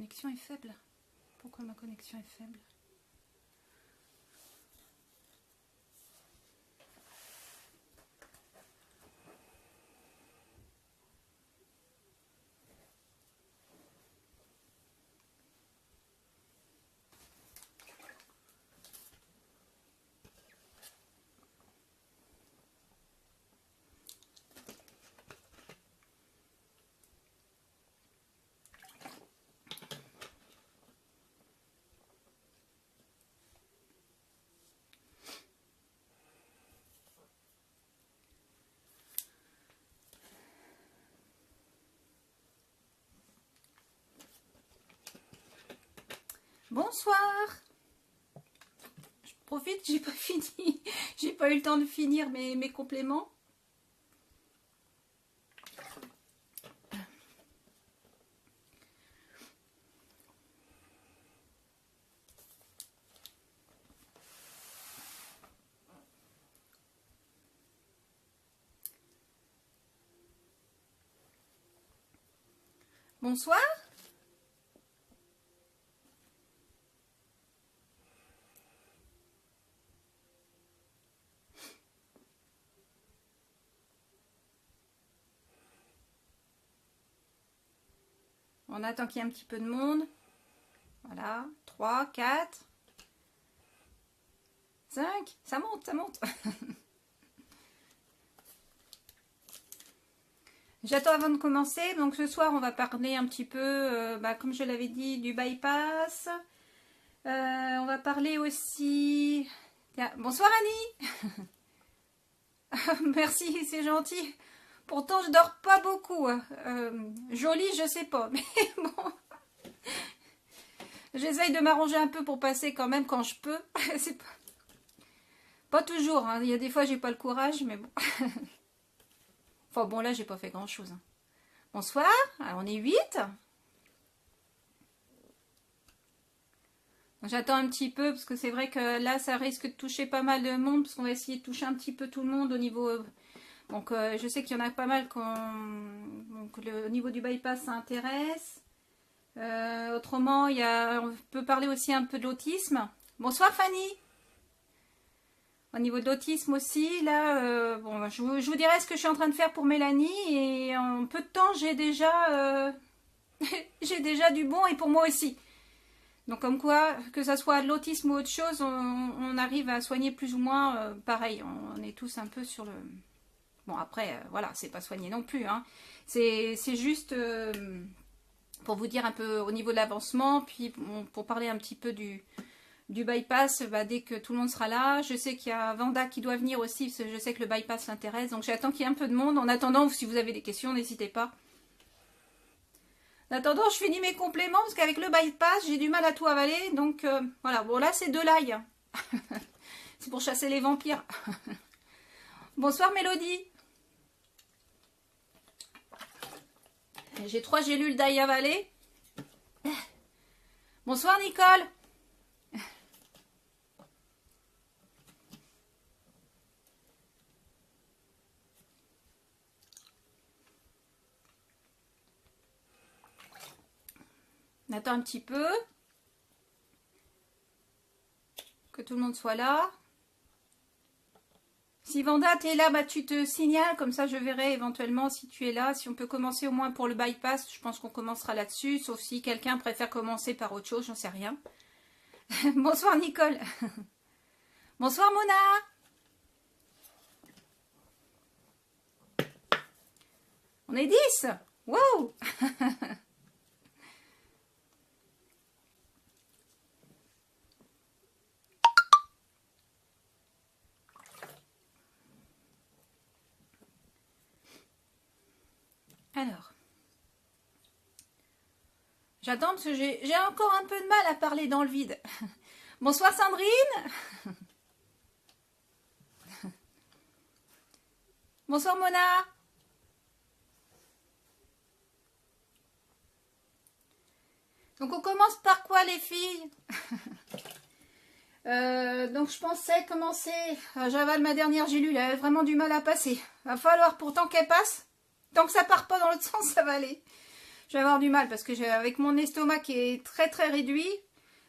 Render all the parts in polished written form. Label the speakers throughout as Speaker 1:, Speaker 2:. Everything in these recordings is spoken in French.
Speaker 1: connexion est faible. Pourquoi ma connexion est faible? Bonsoir. Je profite, j'ai pas fini. J'ai pas eu le temps de finir mes compléments. Bonsoir. On attend qu'il y ait un petit peu de monde. Voilà, 3, 4, 5, ça monte, ça monte. J'attends avant de commencer. Donc ce soir, on va parler un petit peu, comme je l'avais dit, du bypass. On va parler aussi... Tiens, bonsoir Annie. Merci, c'est gentil. Pourtant, je dors pas beaucoup. Jolie, je sais pas. Mais bon... J'essaye de m'arranger un peu pour passer quand même quand je peux. C'est pas toujours. Hein. Il y a des fois, j'ai pas le courage, mais bon. Enfin bon, là, j'ai pas fait grand chose. Hein. Bonsoir. Alors, on est 8. J'attends un petit peu parce que c'est vrai que là, ça risque de toucher pas mal de monde parce qu'on va essayer de toucher un petit peu tout le monde au niveau... Donc, je sais qu'il y en a pas mal donc, au niveau du bypass, ça intéresse. Autrement, on peut parler aussi un peu de l'autisme. Bonsoir Fanny. Au niveau de l'autisme aussi, là, bon, je vous dirai ce que je suis en train de faire pour Mélanie et en peu de temps, j'ai déjà, j'ai déjà du bon et pour moi aussi. Donc comme quoi, que ça soit de l'autisme ou autre chose, on arrive à soigner plus ou moins pareil. On est tous un peu sur le... Bon après, voilà, c'est pas soigné non plus. Hein. C'est juste... pour vous dire un peu au niveau de l'avancement, puis pour parler un petit peu du bypass, dès que tout le monde sera là. Je sais qu'il y a Vanda qui doit venir aussi, parce que je sais que le bypass l'intéresse, donc j'attends qu'il y ait un peu de monde. En attendant, si vous avez des questions, n'hésitez pas. En attendant, je finis mes compléments, parce qu'avec le bypass, j'ai du mal à tout avaler, donc voilà. Bon, là, c'est de l'ail. C'est pour chasser les vampires. Bonsoir Mélodie. J'ai 3 gélules d'ail avalées. Bonsoir Nicole. On attend un petit peu. Que tout le monde soit là. Si Vanda, tu es là, tu te signales. Comme ça, je verrai éventuellement si tu es là. Si on peut commencer au moins pour le bypass, je pense qu'on commencera là-dessus. Sauf si quelqu'un préfère commencer par autre chose, j'en sais rien. Bonsoir Nicole. Bonsoir Mona. On est 10. Wow. Alors, j'attends parce que j'ai encore un peu de mal à parler dans le vide. Bonsoir Sandrine. Bonsoir Mona. Donc on commence par quoi les filles? Donc je pensais commencer, j'avale ma dernière gélule, elle a vraiment du mal à passer. Va falloir pourtant qu'elle passe. Tant que ça part pas dans l'autre sens, ça va aller. je vais avoir du mal parce que avec mon estomac qui est très très réduit,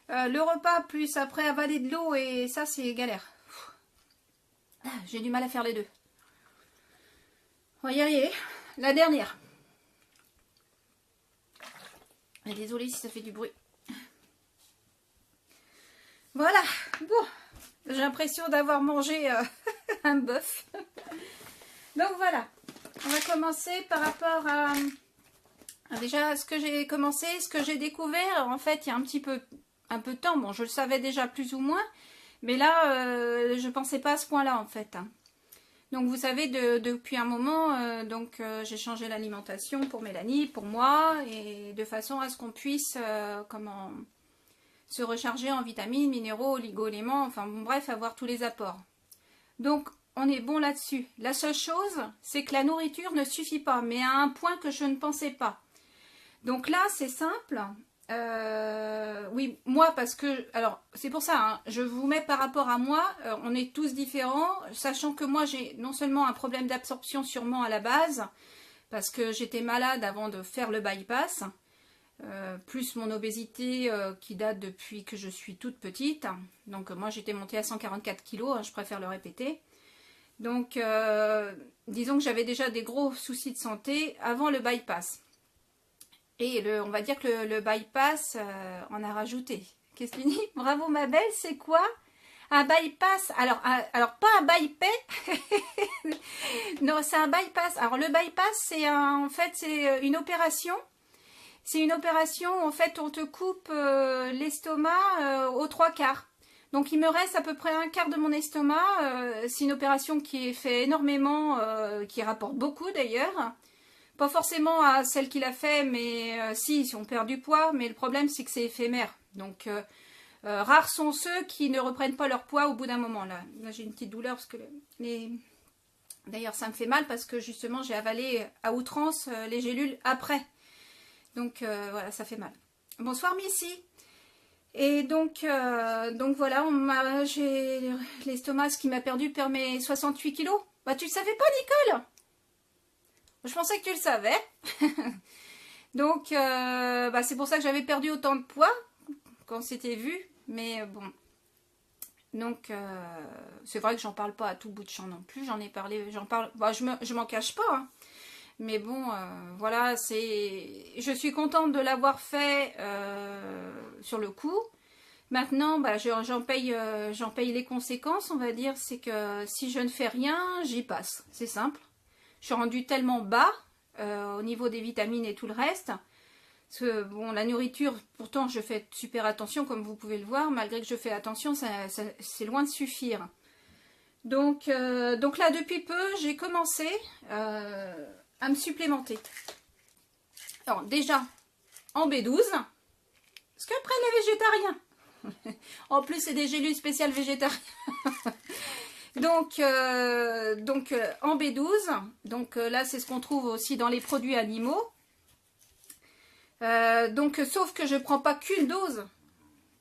Speaker 1: le repas plus après avaler de l'eau et ça c'est galère. J'ai du mal à faire les deux. On va y arriver. La dernière. Et désolée si ça fait du bruit. Voilà. Bon. J'ai l'impression d'avoir mangé un bœuf. Donc voilà. On va commencer par rapport à déjà ce que j'ai commencé, ce que j'ai découvert. En fait, il y a un peu de temps. Bon, je le savais déjà plus ou moins. Mais là, je pensais pas à ce point-là en fait. Donc vous savez, depuis un moment, j'ai changé l'alimentation pour Mélanie, pour moi, et de façon à ce qu'on puisse se recharger en vitamines, minéraux, oligo-éléments, enfin bon, bref, avoir tous les apports. Donc on est bon là-dessus. La seule chose, c'est que la nourriture ne suffit pas, mais à un point que je ne pensais pas. Donc là, c'est simple. Oui, moi parce que, alors c'est pour ça, hein, je vous mets par rapport à moi, on est tous différents, sachant que moi j'ai non seulement un problème d'absorption sûrement à la base, parce que j'étais malade avant de faire le bypass, plus mon obésité qui date depuis que je suis toute petite, donc moi j'étais montée à 144 kilos, hein, je préfère le répéter, donc disons que j'avais déjà des gros soucis de santé avant le bypass. Et on va dire que le bypass en a rajouté. Qu'est-ce que tu dis? Bravo ma belle, c'est quoi? Un bypass? Alors pas un bypass. Non, c'est un bypass. Alors le bypass, c'est en fait c'est une opération. C'est une opération, en fait, on te coupe l'estomac aux 3/4. Donc il me reste à peu près un quart de mon estomac. C'est une opération qui est fait énormément, qui rapporte beaucoup d'ailleurs. Pas forcément à celle qu'il a fait, mais si on perd du poids, mais le problème c'est que c'est éphémère. Donc rares sont ceux qui ne reprennent pas leur poids au bout d'un moment. Là j'ai une petite douleur parce que d'ailleurs ça me fait mal parce que justement j'ai avalé à outrance les gélules après. Donc voilà, ça fait mal. Bonsoir Missy. Et donc voilà, j'ai l'estomac, ce qui m'a perdu per mes 68 kilos. Bah tu le savais pas Nicole? Je pensais que tu le savais. Donc, c'est pour ça que j'avais perdu autant de poids quand c'était vu. Mais bon. Donc, c'est vrai que j'en parle pas à tout bout de champ non plus. J'en ai parlé, j'en parle. Bah, je m'en cache pas. Hein. Mais bon, voilà, je suis contente de l'avoir fait sur le coup. Maintenant, j'en paye les conséquences, on va dire. C'est que si je ne fais rien, j'y passe. C'est simple. Je suis rendue tellement bas au niveau des vitamines et tout le reste. Parce que, bon, la nourriture, pourtant, je fais super attention, comme vous pouvez le voir. Malgré que je fais attention, c'est loin de suffire. Donc là, depuis peu, j'ai commencé à me supplémenter. Alors, déjà, en B12. Parce qu'après, les végétariens. En plus, c'est des gélules spéciales végétariennes. Donc en B12, donc là c'est ce qu'on trouve aussi dans les produits animaux. Sauf que je ne prends pas qu'une dose,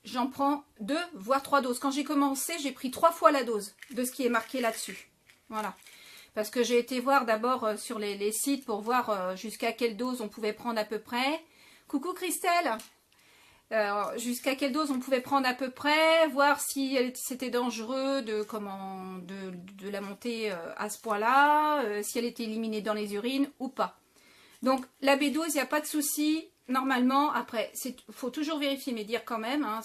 Speaker 1: j'en prends 2 voire 3 doses. Quand j'ai commencé, j'ai pris 3 fois la dose de ce qui est marqué là-dessus. Voilà. Parce que j'ai été voir d'abord sur les sites pour voir jusqu'à quelle dose on pouvait prendre à peu près. Coucou Christelle! Jusqu'à quelle dose on pouvait prendre à peu près, voir si c'était dangereux de la monter à ce point-là, si elle était éliminée dans les urines ou pas. Donc la B12, il n'y a pas de souci. Normalement, après, faut toujours vérifier, mais dire quand même. Hein,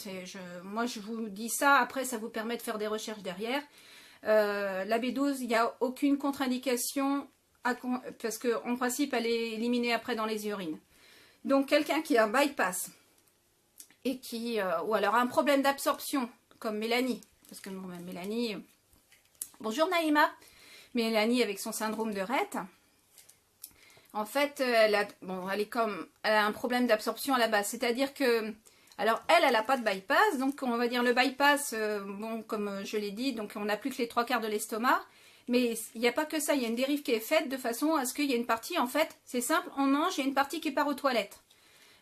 Speaker 1: moi, je vous dis ça. Après, ça vous permet de faire des recherches derrière. La B12, il n'y a aucune contre-indication parce qu'en principe, elle est éliminée après dans les urines. Donc quelqu'un qui a un bypass et qui, ou alors un problème d'absorption, comme Mélanie, parce que bon, Mélanie, bonjour Naïma, Mélanie avec son syndrome de Rett, en fait, elle a un problème d'absorption à la base, c'est-à-dire que, alors elle n'a pas de bypass, donc on va dire le bypass, bon, comme je l'ai dit, donc on n'a plus que les 3/4 de l'estomac, mais il n'y a pas que ça, il y a une dérive qui est faite de façon à ce qu'il y ait une partie, en fait, c'est simple, on mange, il y a une partie qui part aux toilettes.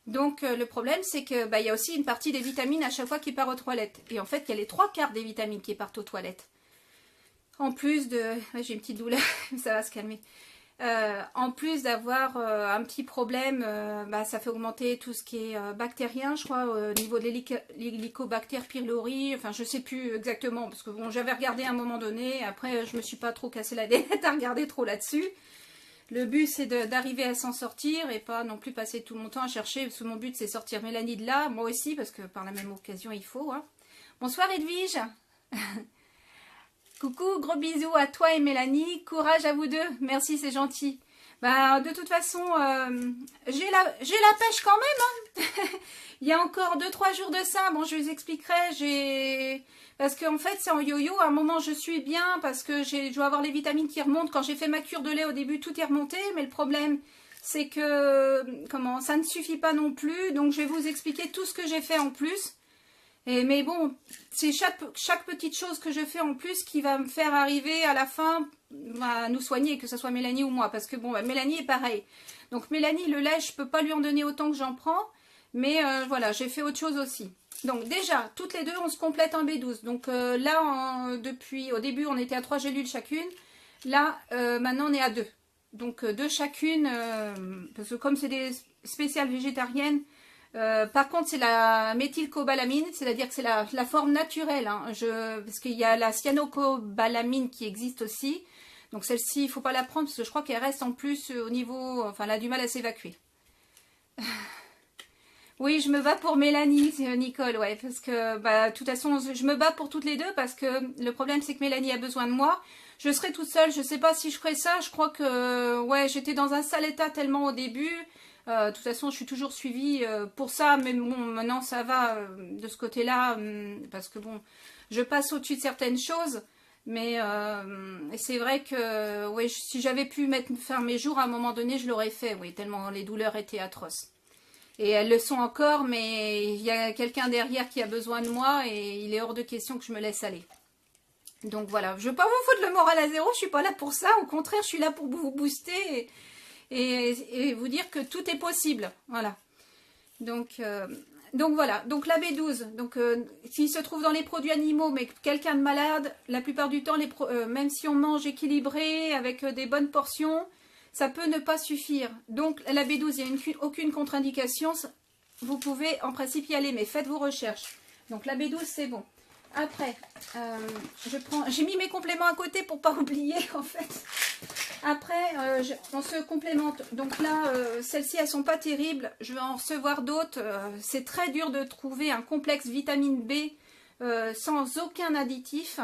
Speaker 1: Donc le problème c'est que il y a aussi une partie des vitamines à chaque fois qui part aux toilettes. Et en fait il y a les 3/4 des vitamines qui partent aux toilettes. En plus de... j'ai une petite douleur, ça va se calmer. En plus d'avoir un petit problème, ça fait augmenter tout ce qui est bactérien, je crois, au niveau de l'hélicobacter pylori. Enfin, je sais plus exactement, parce que bon, j'avais regardé à un moment donné. Après, je me suis pas trop cassé la tête à regarder trop là-dessus. Le but, c'est d'arriver à s'en sortir et pas non plus passer tout mon temps à chercher. Parce que mon but, c'est sortir Mélanie de là, moi aussi, parce que par la même occasion, il faut. Hein. Bonsoir Edwige. Coucou, gros bisous à toi et Mélanie. Courage à vous deux. Merci, c'est gentil. Bah, de toute façon, j'ai la pêche quand même. Hein. Il y a encore 2-3 jours de ça. Bon, je vous expliquerai. Parce qu'en fait, c'est en yo-yo. À un moment, je suis bien parce que je dois avoir les vitamines qui remontent. Quand j'ai fait ma cure de lait au début, tout est remonté. Mais le problème, c'est que ça ne suffit pas non plus. Donc, je vais vous expliquer tout ce que j'ai fait en plus. Mais bon, c'est chaque petite chose que je fais en plus qui va me faire arriver à la fin à nous soigner, que ce soit Mélanie ou moi. Parce que bon, Mélanie est pareil. Donc Mélanie, le lait, je peux pas lui en donner autant que j'en prends. Mais voilà, j'ai fait autre chose aussi. Donc déjà, toutes les deux, on se complète en B12. Donc là, depuis au début, on était à 3 gélules chacune. Là, maintenant, on est à 2. Donc 2 chacune, parce que comme c'est des spéciales végétariennes, par contre, c'est la méthylcobalamine, c'est-à-dire que c'est la forme naturelle. Hein. Parce qu'il y a la cyanocobalamine qui existe aussi. Donc celle-ci, il ne faut pas la prendre parce que je crois qu'elle reste en plus au niveau... Enfin, elle a du mal à s'évacuer. Oui, je me bats pour Mélanie, Nicole, ouais. Parce que, de toute façon, je me bats pour toutes les deux parce que le problème, c'est que Mélanie a besoin de moi. Je serai toute seule, je ne sais pas si je ferai ça. Je crois que, ouais, j'étais dans un sale état tellement au début... de toute façon, je suis toujours suivie pour ça, mais bon, maintenant ça va de ce côté-là, parce que bon, je passe au-dessus de certaines choses, mais c'est vrai que ouais, si j'avais pu faire mes jours à un moment donné, je l'aurais fait, oui, tellement les douleurs étaient atroces. Et elles le sont encore, mais il y a quelqu'un derrière qui a besoin de moi et il est hors de question que je me laisse aller. Donc voilà, je ne veux pas vous foutre le moral à zéro, je suis pas là pour ça, au contraire, je suis là pour vous booster et vous dire que tout est possible. Voilà. Donc voilà. Donc la B12, s'il se trouve dans les produits animaux, mais quelqu'un de malade, la plupart du temps, même si on mange équilibré, avec des bonnes portions, ça peut ne pas suffire. Donc la B12, il n'y a aucune contre-indication. Vous pouvez en principe y aller, mais faites vos recherches. Donc la B12, c'est bon. Après, j'ai mis mes compléments à côté pour pas oublier en fait. Après, on se complémente. Donc là, celles-ci, elles sont pas terribles. Je vais en recevoir d'autres. C'est très dur de trouver un complexe vitamine B sans aucun additif.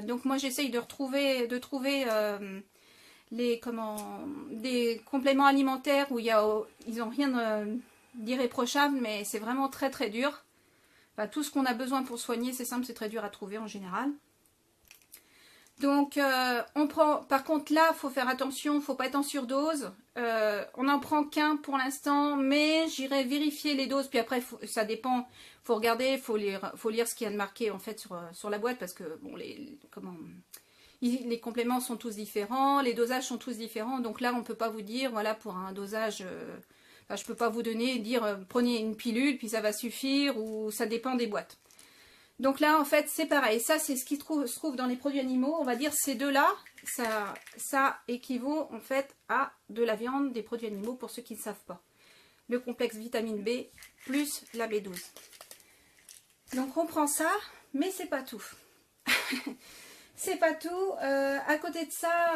Speaker 1: Donc moi, j'essaye de trouver des compléments alimentaires où ils n'ont rien d'irréprochable, mais c'est vraiment très très dur. Enfin, tout ce qu'on a besoin pour soigner, c'est simple, c'est très dur à trouver en général. Donc, on prend, par contre là, il faut faire attention, il ne faut pas être en surdose. On n'en prend qu'un pour l'instant, mais j'irai vérifier les doses. Puis après, ça dépend, il faut regarder, il faut lire ce qu'il y a de marqué en fait sur la boîte, parce que bon, les compléments sont tous différents, les dosages sont tous différents. Donc là, on ne peut pas vous dire, voilà, pour un dosage... je ne peux pas vous dire prenez une pilule puis ça va suffire, ou ça dépend des boîtes. Donc là en fait c'est pareil, ça c'est ce qui se trouve dans les produits animaux, on va dire ces deux là, ça équivaut en fait à de la viande des produits animaux pour ceux qui ne savent pas. Le complexe vitamine B plus la B12. Donc on prend ça, mais c'est pas tout. C'est pas tout, à côté de ça...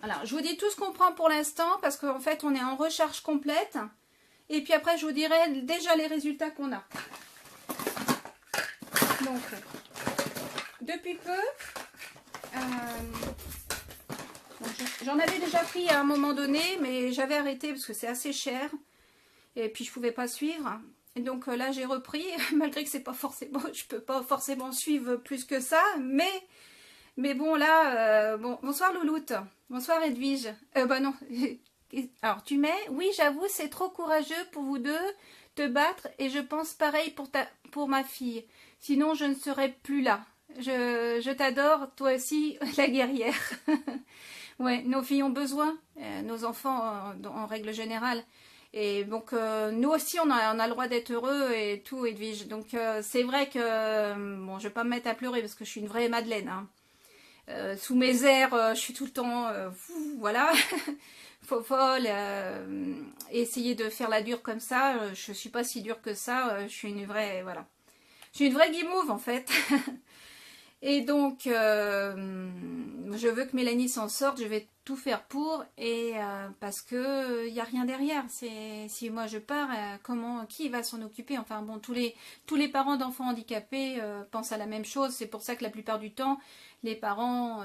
Speaker 1: Alors, je vous dis tout ce qu'on prend pour l'instant parce qu'en fait, on est en recharge complète. Et puis après, je vous dirai déjà les résultats qu'on a. Donc, depuis peu, j'en avais déjà pris à un moment donné, mais j'avais arrêté parce que c'est assez cher. Et puis, je ne pouvais pas suivre. Et donc là, j'ai repris, malgré que c'est pas forcément, je peux pas forcément suivre plus que ça, mais bon, là, bonsoir Louloute, bonsoir Edwige. Non, alors tu mets, oui j'avoue c'est trop courageux pour vous deux te battre et je pense pareil pour ma fille. Sinon je ne serais plus là. Je t'adore, toi aussi la guerrière. Ouais, nos filles ont besoin, nos enfants en règle générale. Et donc nous aussi on a le droit d'être heureux et tout Edwige. Donc c'est vrai que, bon je vais pas me mettre à pleurer parce que je suis une vraie Madeleine. Hein. sous mes airs, je suis tout le temps, voilà, folle, essayer de faire la dure comme ça, je suis pas si dure que ça, je suis une vraie, voilà. Je suis une vraie guimauve en fait. Et donc, je veux que Mélanie s'en sorte, je vais tout faire pour, et parce que il n'y a rien derrière. Si moi je pars, qui va s'en occuper? Enfin bon, tous les parents d'enfants handicapés pensent à la même chose. C'est pour ça que la plupart du temps, les parents,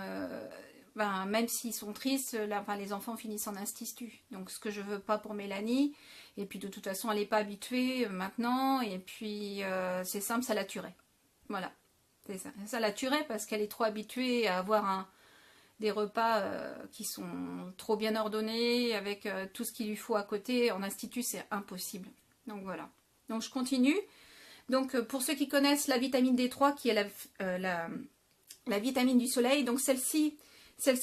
Speaker 1: même s'ils sont tristes, les enfants finissent en institut. Donc ce que je veux pas pour Mélanie, et puis de toute façon elle n'est pas habituée maintenant, et puis c'est simple, ça la tuerait. Voilà. Ça la tuerait parce qu'elle est trop habituée à avoir des repas qui sont trop bien ordonnés, avec tout ce qu'il lui faut à côté. En institut, c'est impossible. Donc voilà. Donc je continue. Donc pour ceux qui connaissent la vitamine D3, qui est la vitamine du soleil, donc celle-ci,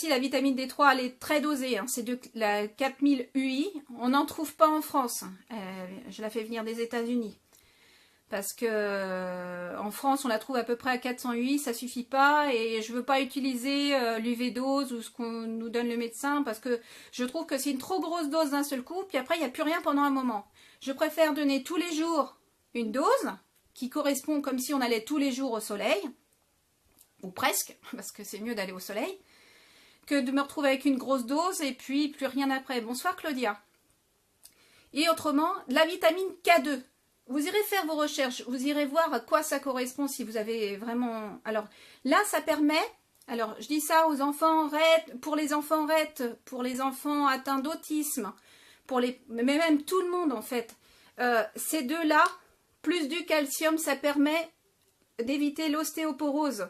Speaker 1: la vitamine D3, elle est très dosée. Hein. C'est de la 4000 UI. On n'en trouve pas en France. Je la fais venir des États-Unis. Parce que en France, on la trouve à peu près à 400 UI, ça suffit pas. Et je veux pas utiliser l'UV dose ou ce qu'on nous donne le médecin, parce que je trouve que c'est une trop grosse dose d'un seul coup, puis après, il n'y a plus rien pendant un moment. Je préfère donner tous les jours une dose qui correspond comme si on allait tous les jours au soleil, ou presque, parce que c'est mieux d'aller au soleil, que de me retrouver avec une grosse dose et puis plus rien après. Bonsoir Claudia. Et autrement, la vitamine K2. Vous irez faire vos recherches, vous irez voir à quoi ça correspond si vous avez vraiment... Alors là, ça permet... Alors, je dis ça aux enfants RED, pour les enfants RED, pour les enfants atteints d'autisme, mais même tout le monde en fait. Ces deux-là, plus du calcium, ça permet d'éviter l'ostéoporose.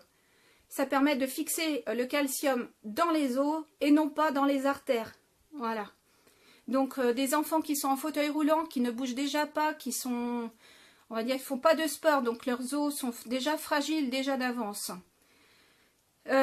Speaker 1: Ça permet de fixer le calcium dans les os et non pas dans les artères. Voilà. Donc des enfants qui sont en fauteuil roulant, qui ne bougent déjà pas, qui sont, on va dire, ils font pas de sport, donc leurs os sont déjà fragiles déjà d'avance. Oui,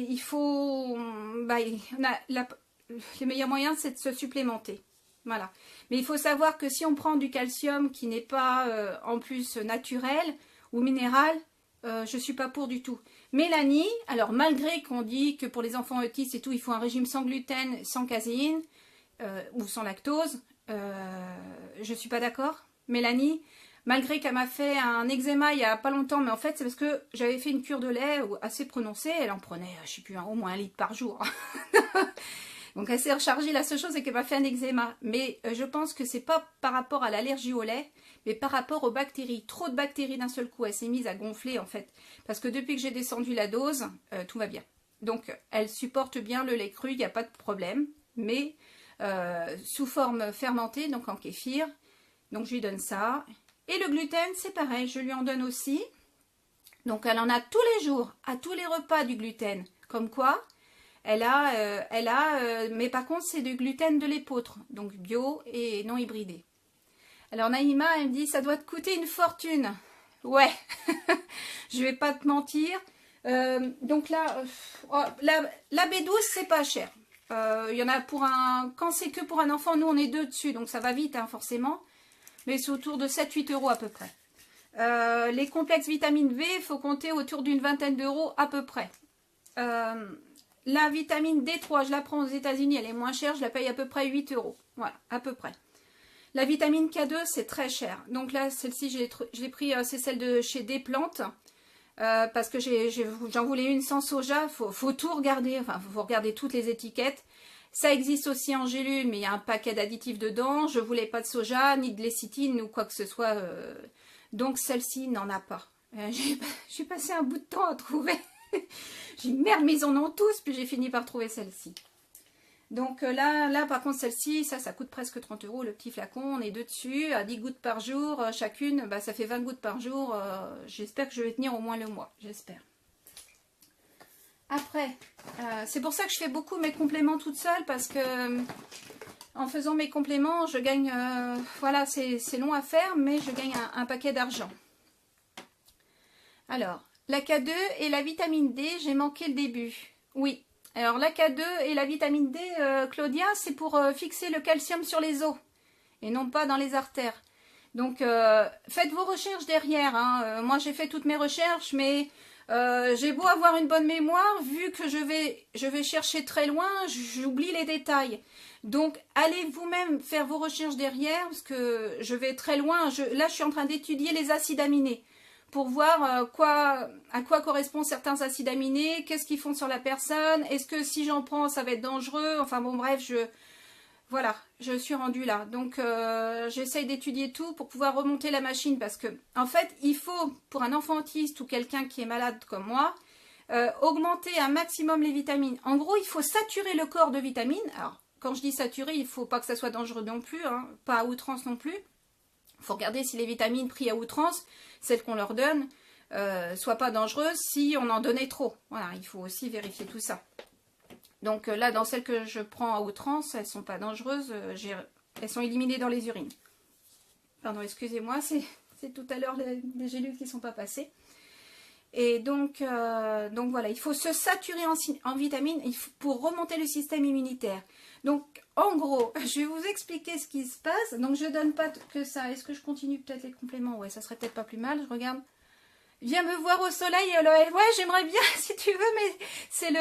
Speaker 1: il faut, le meilleur moyen, c'est de se supplémenter. Voilà. Mais il faut savoir que si on prend du calcium qui n'est pas en plus naturel ou minéral, je suis pas pour du tout. Mélanie, alors malgré qu'on dit que pour les enfants autistes et tout, il faut un régime sans gluten, sans caséine ou sans lactose, je suis pas d'accord. Mélanie, malgré qu'elle m'a fait un eczéma il y a pas longtemps, mais en fait c'est parce que j'avais fait une cure de lait assez prononcée, elle en prenait, je sais plus, au moins 1 litre par jour. Donc elle s'est rechargée, la seule chose c'est qu'elle m'a fait un eczéma. Mais je pense que c'est pas par rapport à l'allergie au lait, mais par rapport aux bactéries. Trop de bactéries d'un seul coup, elle s'est mise à gonfler en fait. Parce que depuis que j'ai descendu la dose, tout va bien. Donc elle supporte bien le lait cru, il n'y a pas de problème. Mais sous forme fermentée, donc en kéfir. Donc je lui donne ça. Et le gluten, c'est pareil, je lui en donne aussi. Donc elle en a tous les jours, à tous les repas du gluten. Comme quoi, mais par contre c'est du gluten de l'épeautre, donc bio et non hybridé. Alors Naïma, elle me dit, ça doit te coûter une fortune. Ouais, je vais pas te mentir. Donc là, la B12 c'est pas cher. Il y en a quand c'est que pour un enfant, nous on est 2 dessus, donc ça va vite hein, forcément. Mais c'est autour de 7-8 € à peu près. Les complexes vitamine V, il faut compter autour d'une vingtaine d'euros à peu près. La vitamine D3, je la prends aux États-Unis, elle est moins chère, je la paye à peu près 8 €. Voilà, à peu près. La vitamine K2, c'est très cher. Donc là, celle-ci, je l'ai pris, c'est celle de chez Desplantes. Parce que j'en voulais une sans soja. Faut tout regarder, enfin, faut regarder toutes les étiquettes. Ça existe aussi en gélule, mais il y a un paquet d'additifs dedans. Je voulais pas de soja, ni de lécithine, ou quoi que ce soit. Donc celle-ci n'en a pas. J'ai passé un bout de temps à trouver. J'ai dit merde, mais ils en ont tous, puis j'ai fini par trouver celle-ci. Donc là par contre celle-ci, ça coûte presque 30 €, le petit flacon, on est 2 dessus, à 10 gouttes par jour, chacune, ça fait 20 gouttes par jour, j'espère que je vais tenir au moins le mois, j'espère. Après, c'est pour ça que je fais beaucoup mes compléments toute seule, parce que en faisant mes compléments, je gagne, voilà, c'est long à faire, mais je gagne un paquet d'argent. Alors, la K2 et la vitamine D, j'ai manqué le début. Oui, alors la K2 et la vitamine D, Claudia, c'est pour fixer le calcium sur les os et non pas dans les artères. Donc, faites vos recherches derrière. Hein. Moi, j'ai fait toutes mes recherches, mais j'ai beau avoir une bonne mémoire, vu que je vais chercher très loin, j'oublie les détails. Donc, allez vous-même faire vos recherches derrière, parce que je vais très loin. Là, je suis en train d'étudier les acides aminés, pour voir à quoi correspondent certains acides aminés, qu'est-ce qu'ils font sur la personne, est-ce que si j'en prends, ça va être dangereux. Enfin bon, bref, voilà, je suis rendue là. Donc, j'essaye d'étudier tout pour pouvoir remonter la machine, parce que, en fait, il faut, pour un enfant autiste ou quelqu'un qui est malade comme moi, augmenter un maximum les vitamines. En gros, il faut saturer le corps de vitamines. Alors, quand je dis saturer, il ne faut pas que ça soit dangereux non plus, hein, pas à outrance non plus. Il faut regarder si les vitamines prises à outrance, celles qu'on leur donne, soient pas dangereuses si on en donnait trop. Voilà, il faut aussi vérifier tout ça. Donc là, dans celles que je prends à outrance, elles ne sont pas dangereuses. Elles sont éliminées dans les urines. Pardon, excusez-moi, c'est tout à l'heure les gélules qui ne sont pas passées. Et donc voilà, il faut se saturer en vitamines pour remonter le système immunitaire. Donc, en gros, je vais vous expliquer ce qui se passe. Donc, je ne donne pas que ça. Est-ce que je continue peut-être les compléments? Ouais, ça serait peut-être pas plus mal. Je regarde. Viens me voir au soleil, Loël. Ouais, j'aimerais bien, si tu veux, mais c'est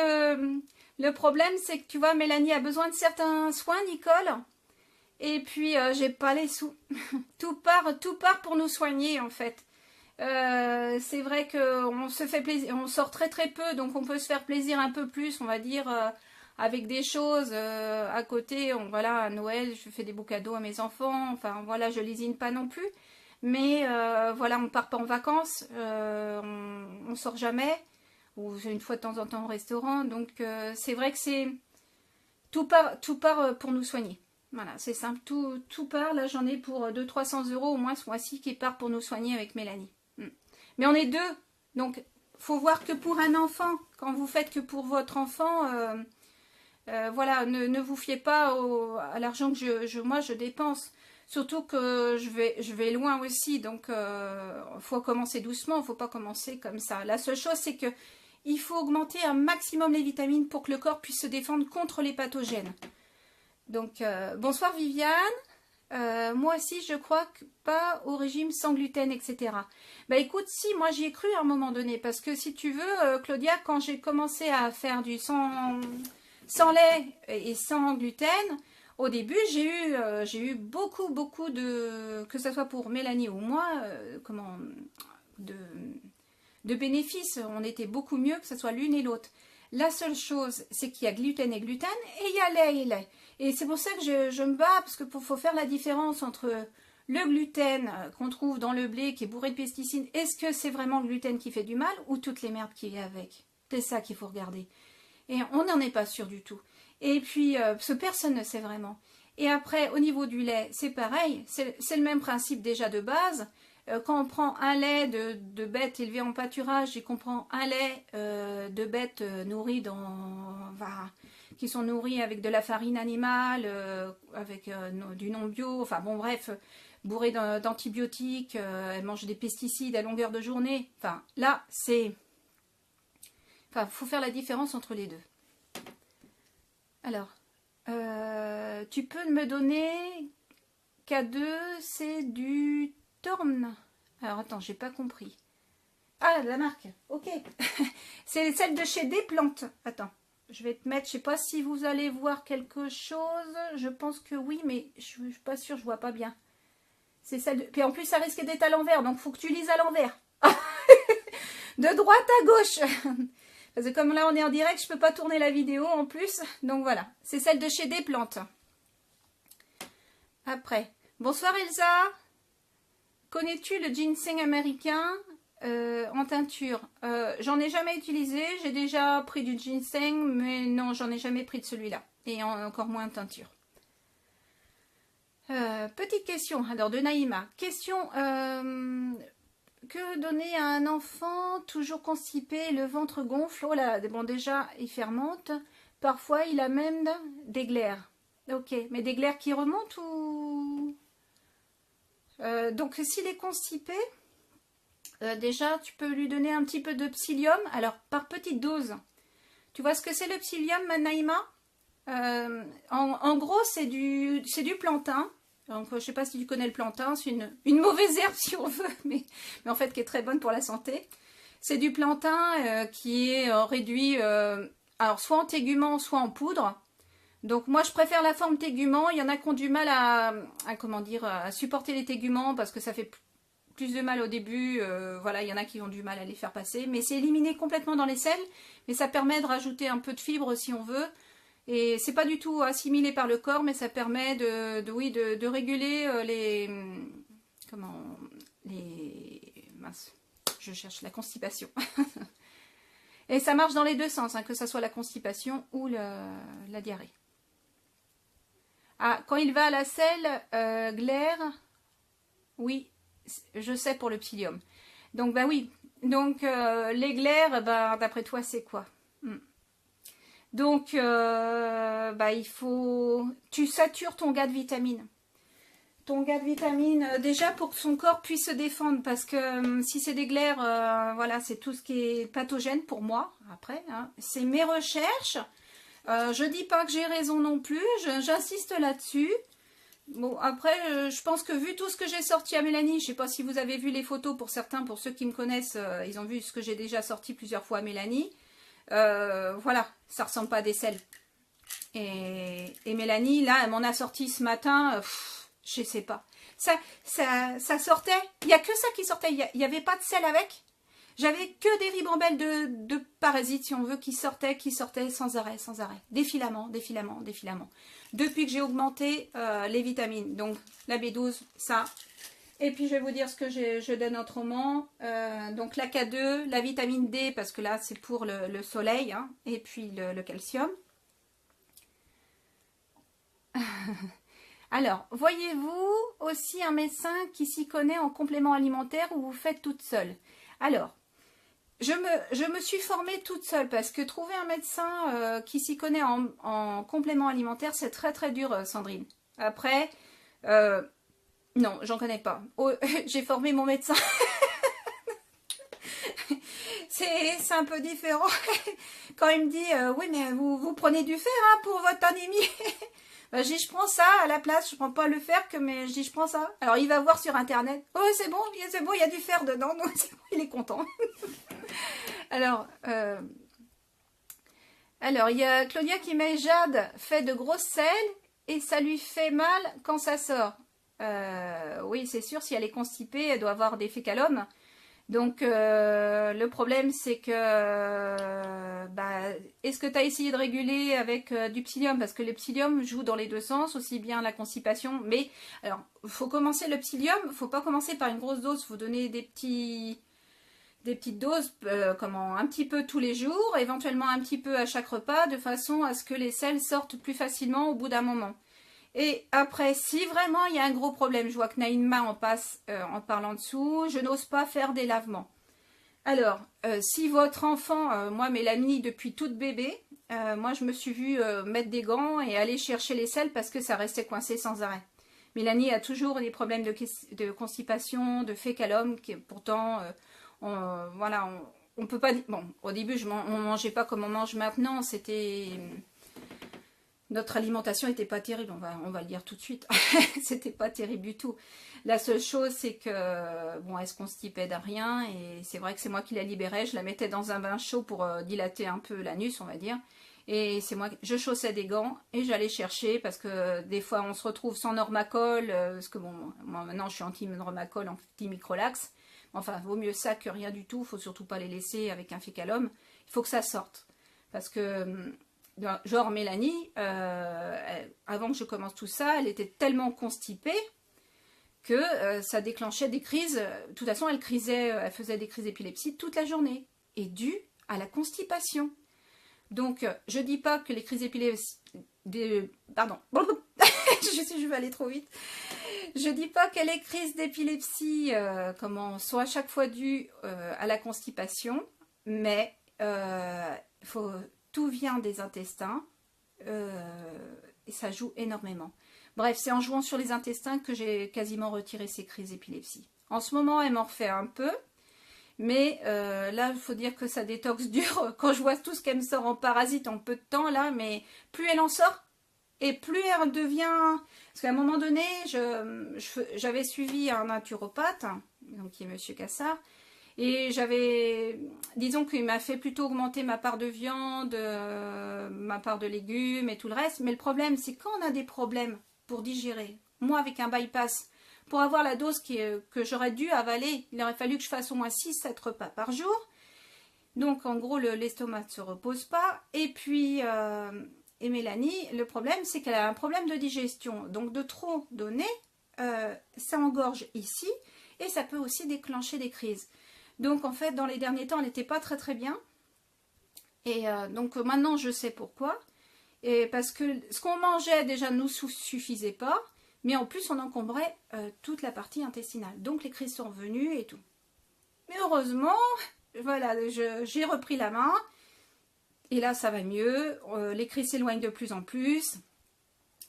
Speaker 1: le problème, c'est que tu vois, Mélanie a besoin de certains soins, Nicole. Et puis, j'ai pas les sous. Tout part pour nous soigner, en fait. C'est vrai qu'on se fait plaisir, on sort très très peu, donc on peut se faire plaisir un peu plus, on va dire, avec des choses à côté. Voilà, à Noël, je fais des beaux cadeaux à mes enfants, enfin voilà, je lésine pas non plus, mais voilà, on part pas en vacances, on sort jamais, ou une fois de temps en temps au restaurant, donc c'est vrai que tout part pour nous soigner. Voilà, c'est simple, tout part. Là, j'en ai pour 200-300 euros au moins ce mois-ci qui part pour nous soigner avec Mélanie. Mais on est deux, donc faut voir que pour un enfant, quand vous faites que pour votre enfant, voilà, ne vous fiez pas à l'argent que moi je dépense. Surtout que je vais loin aussi, donc faut commencer doucement, faut pas commencer comme ça. La seule chose, c'est que il faut augmenter un maximum les vitamines pour que le corps puisse se défendre contre les pathogènes. Donc, bonsoir Viviane. Moi aussi, je crois que pas au régime sans gluten, etc. Bah écoute, si, moi j'y ai cru à un moment donné, parce que si tu veux, Claudia, quand j'ai commencé à faire du sans lait et sans gluten, au début, j'ai eu beaucoup de, que ce soit pour Mélanie ou moi, de bénéfices. On était beaucoup mieux que ce soit l'une et l'autre. La seule chose, c'est qu'il y a gluten et gluten, et il y a lait et lait. Et c'est pour ça que je me bats, parce qu'il faut faire la différence entre le gluten qu'on trouve dans le blé, qui est bourré de pesticides. Est-ce que c'est vraiment le gluten qui fait du mal, ou toutes les merdes qui y a avec? C'est ça qu'il faut regarder. Et on n'en est pas sûr du tout. Et puis, parce que personne ne sait vraiment. Et après, au niveau du lait, c'est pareil. C'est le même principe déjà de base. Quand on prend un lait de bêtes élevées en pâturage et qu'on prend un lait de bêtes nourries qui sont nourries avec de la farine animale, avec du non-bio, enfin bon bref, bourrées d'antibiotiques, elles mangent des pesticides à longueur de journée. Enfin là, faut faire la différence entre les deux. Alors, tu peux me donner K2, c'est du Torn. Alors attends, j'ai pas compris. Ah, la marque, ok. C'est celle de chez Desplantes. Attends, je vais te mettre, je sais pas si vous allez voir quelque chose. Je pense que oui, mais je suis pas sûre, je vois pas bien. C'est celle de... Puis en plus, ça risque d'être à l'envers, donc faut que tu lises à l'envers. De droite à gauche. Parce que comme là, on est en direct, je peux pas tourner la vidéo en plus. Donc voilà, c'est celle de chez Desplantes. Après, bonsoir Elsa. Connais-tu le ginseng américain en teinture? J'en ai jamais utilisé, j'ai déjà pris du ginseng, mais non, j'en ai jamais pris de celui-là. Et encore moins en teinture. Petite question, alors de Naïma. Question, que donner à un enfant toujours constipé, le ventre gonfle? Oh là, bon déjà, il fermente. Parfois, il a même des glaires. Ok, mais des glaires qui remontent ou... donc s'il est constipé, déjà tu peux lui donner un petit peu de psyllium, alors par petite dose. Tu vois ce que c'est le psyllium, Naïma? En gros c'est du plantain, Donc, je ne sais pas si tu connais le plantain, c'est une mauvaise herbe si on veut, mais en fait qui est très bonne pour la santé. C'est du plantain qui est réduit, alors soit en tégument, soit en poudre. Donc moi je préfère la forme tégument. Il y en a qui ont du mal comment dire, à supporter les téguments parce que ça fait plus de mal au début. Voilà, il y en a qui ont du mal à les faire passer. Mais c'est éliminé complètement dans les selles. Mais ça permet de rajouter un peu de fibres si on veut. Et c'est pas du tout assimilé par le corps, mais ça permet de réguler mince, je cherche la constipation. Et ça marche dans les deux sens, hein, que ce soit la constipation ou la diarrhée. Ah, quand il va à la selle, glaire, oui, je sais pour le psyllium. Donc, bah oui. Donc, les glaires, bah, d'après toi, c'est quoi? Donc, bah, il faut... Tu satures ton gars de vitamines. Ton gars de vitamines, déjà pour que son corps puisse se défendre, parce que si c'est des glaires, voilà, c'est tout ce qui est pathogène pour moi, après, hein. C'est mes recherches. Je dis pas que j'ai raison non plus, j'insiste là-dessus. Bon, après, je pense que vu tout ce que j'ai sorti à Mélanie, je sais pas si vous avez vu les photos pour certains, pour ceux qui me connaissent, ils ont vu ce que j'ai déjà sorti plusieurs fois à Mélanie. Voilà, ça ressemble pas à des selles. Et Mélanie, là, elle m'en a sorti ce matin, je sais pas. Ça sortait, il n'y a que ça qui sortait, il n'y avait pas de sel avec. J'avais que des ribambelles de parasites, si on veut, qui sortaient sans arrêt, sans arrêt. Des filaments. Depuis que j'ai augmenté les vitamines, donc la B12, ça. Et puis je vais vous dire ce que je donne autrement. Donc la K2, la vitamine D, parce que là c'est pour le soleil, hein, et puis le calcium. Alors, voyez-vous aussi un médecin qui s'y connaît en complément alimentaire ou vous faites toute seule? Alors, je me suis formée toute seule parce que trouver un médecin qui s'y connaît en complément alimentaire, c'est très très dur, Sandrine. Après, non, j'en connais pas. Oh, j'ai formé mon médecin. C'est un peu différent. Quand il me dit, oui, mais vous prenez du fer hein, pour votre anémie. Ben, je dis, je prends ça à la place, je prends pas le fer, mais je dis, je prends ça. Alors, il va voir sur Internet. Oh, c'est bon, il y a du fer dedans, donc c'est bon, il est content. Alors, il y a Claudia qui met Jade fait de grosses selles et ça lui fait mal quand ça sort. Oui, c'est sûr, si elle est constipée, elle doit avoir des fécalomes. Donc, le problème, c'est que, est-ce que tu as essayé de réguler avec du psyllium? Parce que le psyllium joue dans les deux sens, aussi bien la constipation. Mais, alors, il faut commencer le psyllium, il ne faut pas commencer par une grosse dose, il faut donner des petites doses, un petit peu tous les jours, éventuellement un petit peu à chaque repas, de façon à ce que les selles sortent plus facilement au bout d'un moment. Et après, si vraiment il y a un gros problème, je vois que Naïma en passe en parlant dessous, je n'ose pas faire des lavements. Alors, si votre enfant, moi Mélanie, depuis toute bébé, moi je me suis vue mettre des gants et aller chercher les selles parce que ça restait coincé sans arrêt. Mélanie a toujours des problèmes de constipation, de fécalome, qui pourtant, on peut pas... Bon, au début, on mangeait pas comme on mange maintenant, c'était... Notre alimentation n'était pas terrible, on va le dire tout de suite. C'était pas terrible du tout. La seule chose, c'est que, bon, elle se constipait de rien. Et c'est vrai que c'est moi qui la libérais. Je la mettais dans un bain chaud pour dilater un peu l'anus, on va dire. Et c'est moi, je chaussais des gants et j'allais chercher parce que des fois, on se retrouve sans Normacol. Parce que bon, moi maintenant, je suis anti-Normacol, anti-microlax. Enfin, vaut mieux ça que rien du tout. Il ne faut surtout pas les laisser avec un fécalome. Il faut que ça sorte. Parce que... Genre Mélanie, avant que je commence tout ça, elle était tellement constipée que ça déclenchait des crises. De toute façon, elle faisait des crises d'épilepsie toute la journée. Et dû à la constipation. Donc, je dis pas que les crises d'épilepsie... Pardon. je vais aller trop vite. Je dis pas que les crises d'épilepsie sont à chaque fois dues à la constipation. Mais tout vient des intestins et ça joue énormément. Bref, c'est en jouant sur les intestins que j'ai quasiment retiré ces crises d'épilepsie. En ce moment, elle m'en refait un peu, mais là, il faut dire que ça détoxe dur. Quand je vois tout ce qu'elle me sort en parasite en peu de temps, là, mais plus elle en sort, Et plus elle devient... Parce qu'à un moment donné, j'avais suivi un naturopathe, donc qui est Monsieur Cassard, et j'avais... Disons qu'il m'a fait plutôt augmenter ma part de viande, ma part de légumes et tout le reste. Mais le problème, c'est quand on a des problèmes pour digérer, moi avec un bypass, pour avoir la dose que j'aurais dû avaler, il aurait fallu que je fasse au moins 6-7 repas par jour. Donc en gros, l'estomac ne se repose pas. Et puis... Et Mélanie, le problème, c'est qu'elle a un problème de digestion. Donc, de trop donner, ça engorge ici et ça peut aussi déclencher des crises. Donc, en fait, dans les derniers temps, elle n'était pas très très bien. Et donc, maintenant, je sais pourquoi. Et parce que ce qu'on mangeait déjà ne nous suffisait pas. Mais en plus, on encombrait toute la partie intestinale. Donc, les crises sont revenues et tout. Mais heureusement, voilà, j'ai repris la main. Et là, ça va mieux. Les crises s'éloignent de plus en plus.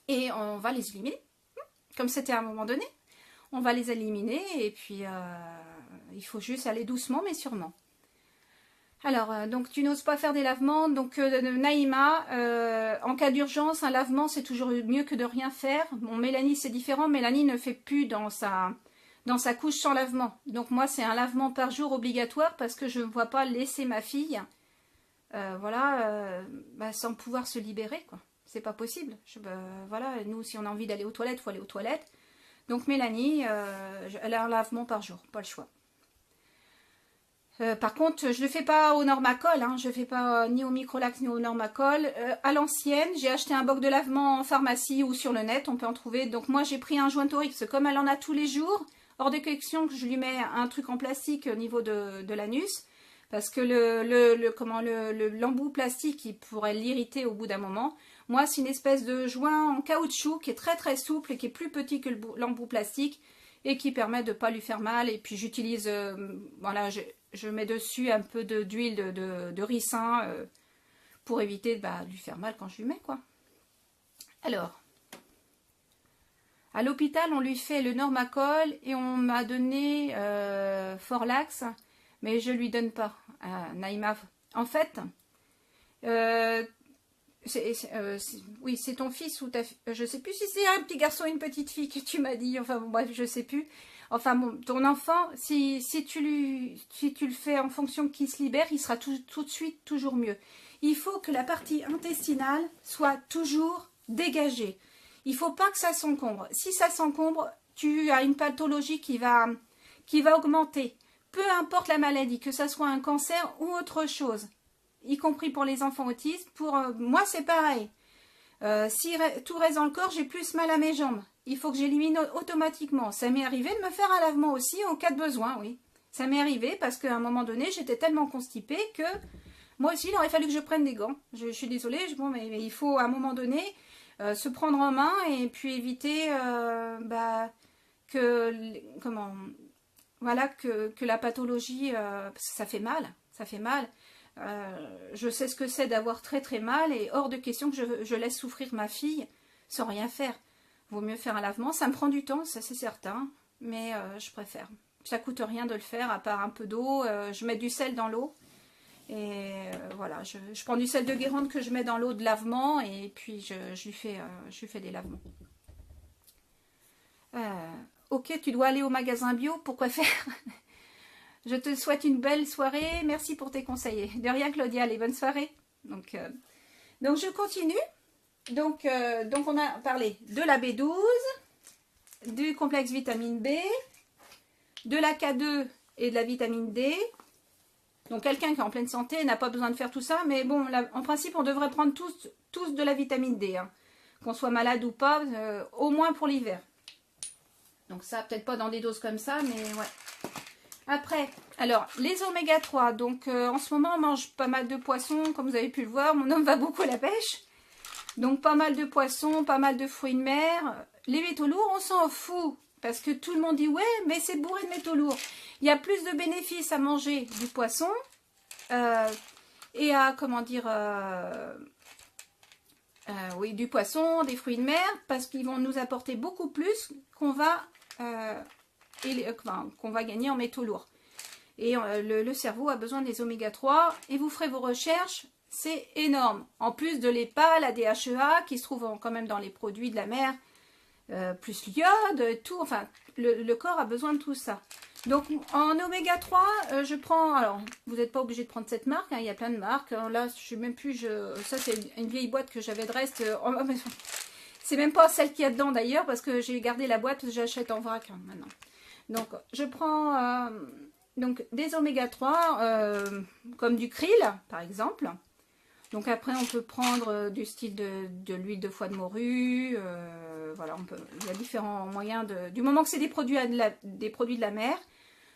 Speaker 1: Et on va les éliminer. Comme c'était à un moment donné. On va les éliminer. Et puis, il faut juste aller doucement, mais sûrement. Alors, donc, tu n'oses pas faire des lavements. Donc, Naïma, en cas d'urgence, un lavement, c'est toujours mieux que de rien faire. Bon, Mélanie, c'est différent. Mélanie ne fait plus dans sa couche sans lavement. Donc, moi, c'est un lavement par jour obligatoire parce que je ne vois pas laisser ma fille... sans pouvoir se libérer, quoi. C'est pas possible. Voilà, nous, si on a envie d'aller aux toilettes, il faut aller aux toilettes. Donc Mélanie, elle a un lavement par jour, pas le choix. Par contre, je ne le fais pas au Normacol, hein. Je ne fais pas ni au Microlax ni au Normacol. À l'ancienne, j'ai acheté un boc de lavement en pharmacie ou sur le net, on peut en trouver. Donc moi, j'ai pris un Jointorix, comme elle en a tous les jours. Hors de question que je lui mets un truc en plastique au niveau de l'anus. Parce que l'embout plastique, il pourrait l'irriter au bout d'un moment. Moi, c'est une espèce de joint en caoutchouc qui est très très souple et qui est plus petit que l'embout plastique et qui permet de ne pas lui faire mal. Et puis j'utilise, voilà, je mets dessus un peu d'huile de ricin pour éviter de lui faire mal quand je lui mets, quoi. Alors, à l'hôpital, on lui fait le Normacol et on m'a donné Forlax. Mais je ne lui donne pas à Naïma. En fait, oui, c'est ton fils ou ta fille. Je ne sais plus si c'est un petit garçon ou une petite fille que tu m'as dit. Enfin, bon, bref, je ne sais plus. Enfin, bon, ton enfant, si tu le fais en fonction qu'il se libère, il sera tout de suite toujours mieux. Il faut que la partie intestinale soit toujours dégagée. Il ne faut pas que ça s'encombre. Si ça s'encombre, tu as une pathologie qui va augmenter. Peu importe la maladie, que ça soit un cancer ou autre chose, y compris pour les enfants autistes, pour moi c'est pareil. Si tout reste dans le corps, j'ai plus mal à mes jambes. Il faut que j'élimine automatiquement. Ça m'est arrivé de me faire un lavement aussi en cas de besoin, oui. Ça m'est arrivé parce qu'à un moment donné, j'étais tellement constipée que moi aussi, il aurait fallu que je prenne des gants. Je suis désolée, bon, mais il faut à un moment donné se prendre en main et puis éviter voilà, que la pathologie, parce que ça fait mal, je sais ce que c'est d'avoir très très mal et hors de question que je laisse souffrir ma fille sans rien faire. Vaut mieux faire un lavement, ça me prend du temps, ça c'est certain, mais je préfère. Ça coûte rien de le faire à part un peu d'eau, je mets du sel dans l'eau et voilà, je prends du sel de Guérande que je mets dans l'eau de lavement et puis je lui fais des lavements. Ok, tu dois aller au magasin bio, pourquoi faire? Je te souhaite une belle soirée, merci pour tes conseils. De rien Claudia, allez, bonne soirée. Donc je continue. Donc on a parlé de la B12, du complexe vitamine B, de la K2 et de la vitamine D. Donc quelqu'un qui est en pleine santé n'a pas besoin de faire tout ça, mais bon, là, en principe on devrait prendre tous de la vitamine D, hein. Qu'on soit malade ou pas, au moins pour l'hiver. Donc ça, peut-être pas dans des doses comme ça, mais ouais. Après, alors, les oméga 3. Donc, en ce moment, on mange pas mal de poissons. Comme vous avez pu le voir, mon homme va beaucoup à la pêche. Donc, pas mal de poissons, pas mal de fruits de mer. Les métaux lourds, on s'en fout. Parce que tout le monde dit, ouais, mais c'est bourré de métaux lourds. Il y a plus de bénéfices à manger du poisson et à, comment dire... oui, du poisson, des fruits de mer, parce qu'ils vont nous apporter beaucoup plus qu'on va gagner en métaux lourds. Et le cerveau a besoin des oméga 3, et vous ferez vos recherches. c'est énorme. En plus de l'EPA, la DHEA, qui se trouve quand même dans les produits de la mer, plus l'iode, tout, enfin, le corps a besoin de tout ça. Donc, en oméga 3, je prends, alors, vous n'êtes pas obligé de prendre cette marque, hein, il y a plein de marques. Alors là, je sais même plus, ça c'est une vieille boîte que j'avais de reste. C'est même pas celle qu'il y a dedans d'ailleurs, parce que j'ai gardé la boîte, j'achète en vrac hein, maintenant. Donc, je prends donc, des oméga 3, comme du krill, par exemple. Donc après, on peut prendre du style de l'huile de foie de morue. Voilà, il y a différents moyens du moment que c'est des produits de la mer.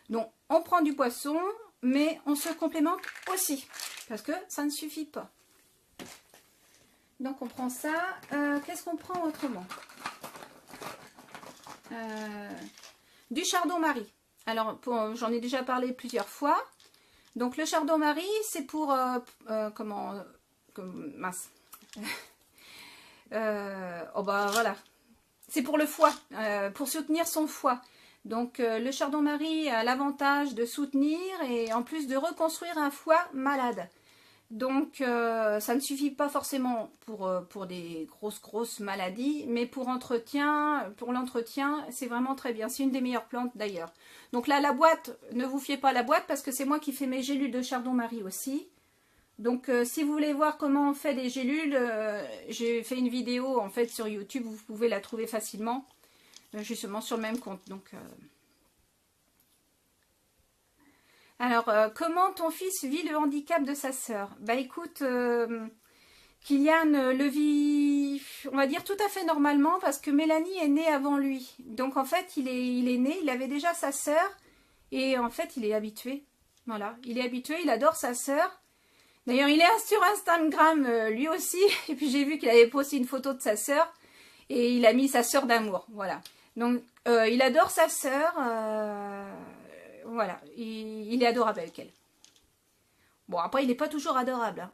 Speaker 1: Donc, on prend du poisson, mais on se complémente aussi. Parce que ça ne suffit pas. Donc, on prend ça. Qu'est-ce qu'on prend autrement? Du chardon-marie. Alors, j'en ai déjà parlé plusieurs fois. Donc, le chardon-marie, c'est pour... mince. Oh bah voilà. C'est pour le foie, pour soutenir son foie. Donc le chardon-marie a l'avantage de soutenir et en plus de reconstruire un foie malade. Donc ça ne suffit pas forcément pour des grosses maladies, mais pour l'entretien, c'est vraiment très bien. C'est une des meilleures plantes d'ailleurs. Donc là, la boîte, ne vous fiez pas à la boîte parce que c'est moi qui fais mes gélules de chardon-marie aussi. Donc si vous voulez voir comment on fait des gélules, j'ai fait une vidéo en fait sur YouTube, vous pouvez la trouver facilement, justement sur le même compte. Donc, alors, comment ton fils vit le handicap de sa sœur? Bah écoute, Kylian le vit, on va dire tout à fait normalement parce que Mélanie est née avant lui. Donc en fait, il est né, il avait déjà sa sœur et en fait, il est habitué. Voilà, il est habitué, il adore sa sœur. D'ailleurs, il est sur Instagram lui aussi. Et puis, j'ai vu qu'il avait posté une photo de sa sœur. Et il a mis sa sœur d'amour. Voilà. Donc, il adore sa sœur. Voilà. Il est adorable avec elle. Bon, après, il n'est pas toujours adorable. Hein.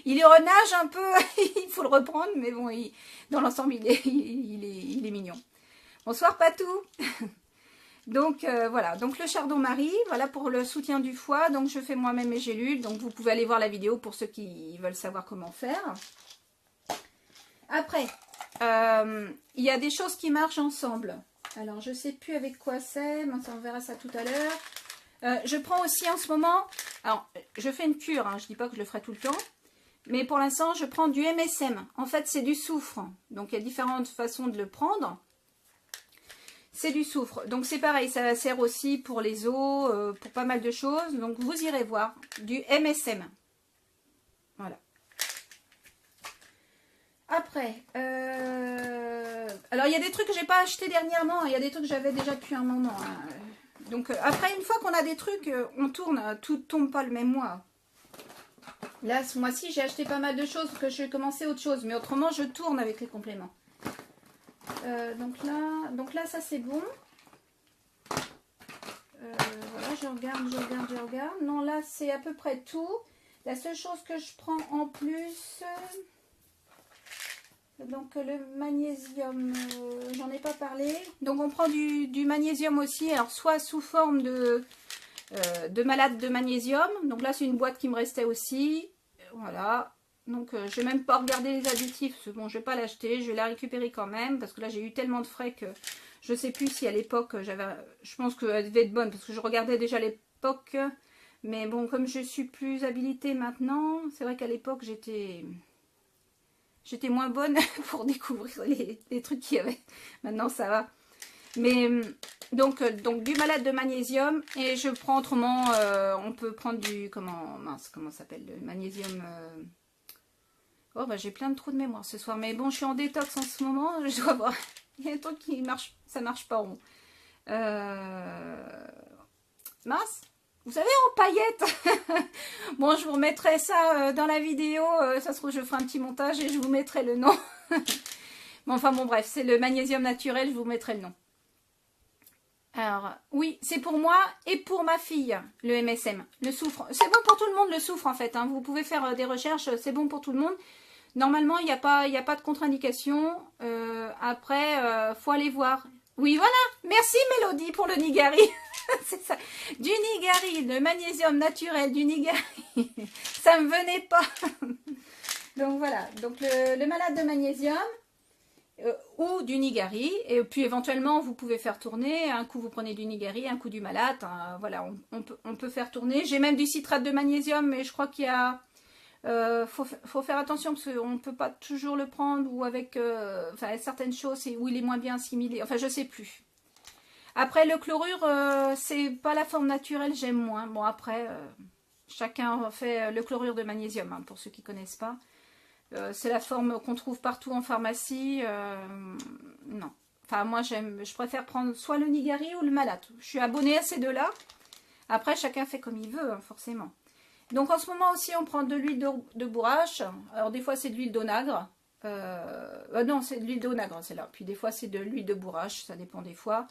Speaker 1: Il y renage un peu. Il faut le reprendre. Mais bon, dans l'ensemble, il est mignon. Bonsoir, Patou. Donc voilà, donc le chardon-marie, voilà pour le soutien du foie. Donc je fais moi-même mes gélules, donc vous pouvez aller voir la vidéo pour ceux qui veulent savoir comment faire. Après, il y a des choses qui marchent ensemble. Alors je sais plus avec quoi c'est, mais on verra ça tout à l'heure. Je prends aussi en ce moment, alors je fais une cure, hein, je dis pas que je le ferai tout le temps. Mais pour l'instant, je prends du MSM. En fait, c'est du soufre. Donc il y a différentes façons de le prendre. C'est du soufre. Donc c'est pareil, ça sert aussi pour les os, pour pas mal de choses. Donc vous irez voir du MSM. Voilà. Après, alors il y a des trucs que j'ai pas acheté dernièrement. Il y a des trucs que j'avais déjà depuis un moment. Hein. Donc après, une fois qu'on a des trucs, on tourne. Tout tombe pas le même mois. Là, ce mois-ci, j'ai acheté pas mal de choses parce que je vais commencer autre chose. Mais autrement, je tourne avec les compléments. Donc là, ça c'est bon. Voilà, je regarde. Non, là c'est à peu près tout. La seule chose que je prends en plus, donc le magnésium, j'en ai pas parlé. Donc on prend du magnésium aussi, alors soit sous forme de malade de magnésium. Donc là c'est une boîte qui me restait aussi. Voilà. Donc, je vais même pas regarder les additifs. Parce que bon, je vais pas l'acheter. Je vais la récupérer quand même. Parce que là, j'ai eu tellement de frais que je sais plus si à l'époque, j'avais... Je pense qu'elle devait être bonne. Parce que je regardais déjà à l'époque. Mais bon, comme je suis plus habilitée maintenant, c'est vrai qu'à l'époque, j'étais moins bonne pour découvrir les trucs qu'il y avait. Maintenant, ça va. Mais donc du malade de magnésium. Et je prends autrement... on peut prendre du... Comment ça s'appelle? Le magnésium... Oh bah j'ai plein de trous de mémoire ce soir. Mais bon, je suis en détox en ce moment. Je dois voir. Il y a un truc qui marche. Ça marche pas rond. Mince. Vous savez, en paillettes. Bon, je vous remettrai ça dans la vidéo. Ça se trouve, je ferai un petit montage et je vous mettrai le nom. Bon, enfin bon, bref. C'est le magnésium naturel. Je vous mettrai le nom. Alors, oui, c'est pour moi et pour ma fille, le MSM. Le soufre. C'est bon pour tout le monde, le soufre, en fait. Hein. Vous pouvez faire des recherches. C'est bon pour tout le monde. Normalement, il n'y a pas de contre-indication. Après, faut aller voir. Oui, voilà. Merci, Mélodie, pour le nigari. C'est ça. Du Nigari, le magnésium naturel du Nigari. Ça me venait pas. Donc voilà. Donc le malade de magnésium ou du Nigari. Et puis éventuellement, vous pouvez faire tourner. Un coup, vous prenez du Nigari, un coup du malade. Hein, voilà, on peut faire tourner. J'ai même du citrate de magnésium, mais je crois qu'il y a... faut faire attention parce qu'on ne peut pas toujours le prendre ou avec enfin, certaines choses où il est moins bien assimilé. Enfin, je sais plus. Après, le chlorure, c'est pas la forme naturelle, j'aime moins. Bon, après, chacun fait le chlorure de magnésium, hein, pour ceux qui ne connaissent pas. C'est la forme qu'on trouve partout en pharmacie. Non. Enfin, moi, je préfère prendre soit le Nigari ou le Malate. Je suis abonnée à ces deux-là. Après, chacun fait comme il veut, hein, forcément. Donc, en ce moment aussi, on prend de l'huile de bourrache. Alors, des fois, c'est de l'huile d'onagre. Non, c'est de l'huile d'onagre, c'est là. Puis, des fois, c'est de l'huile de bourrache. Ça dépend des fois.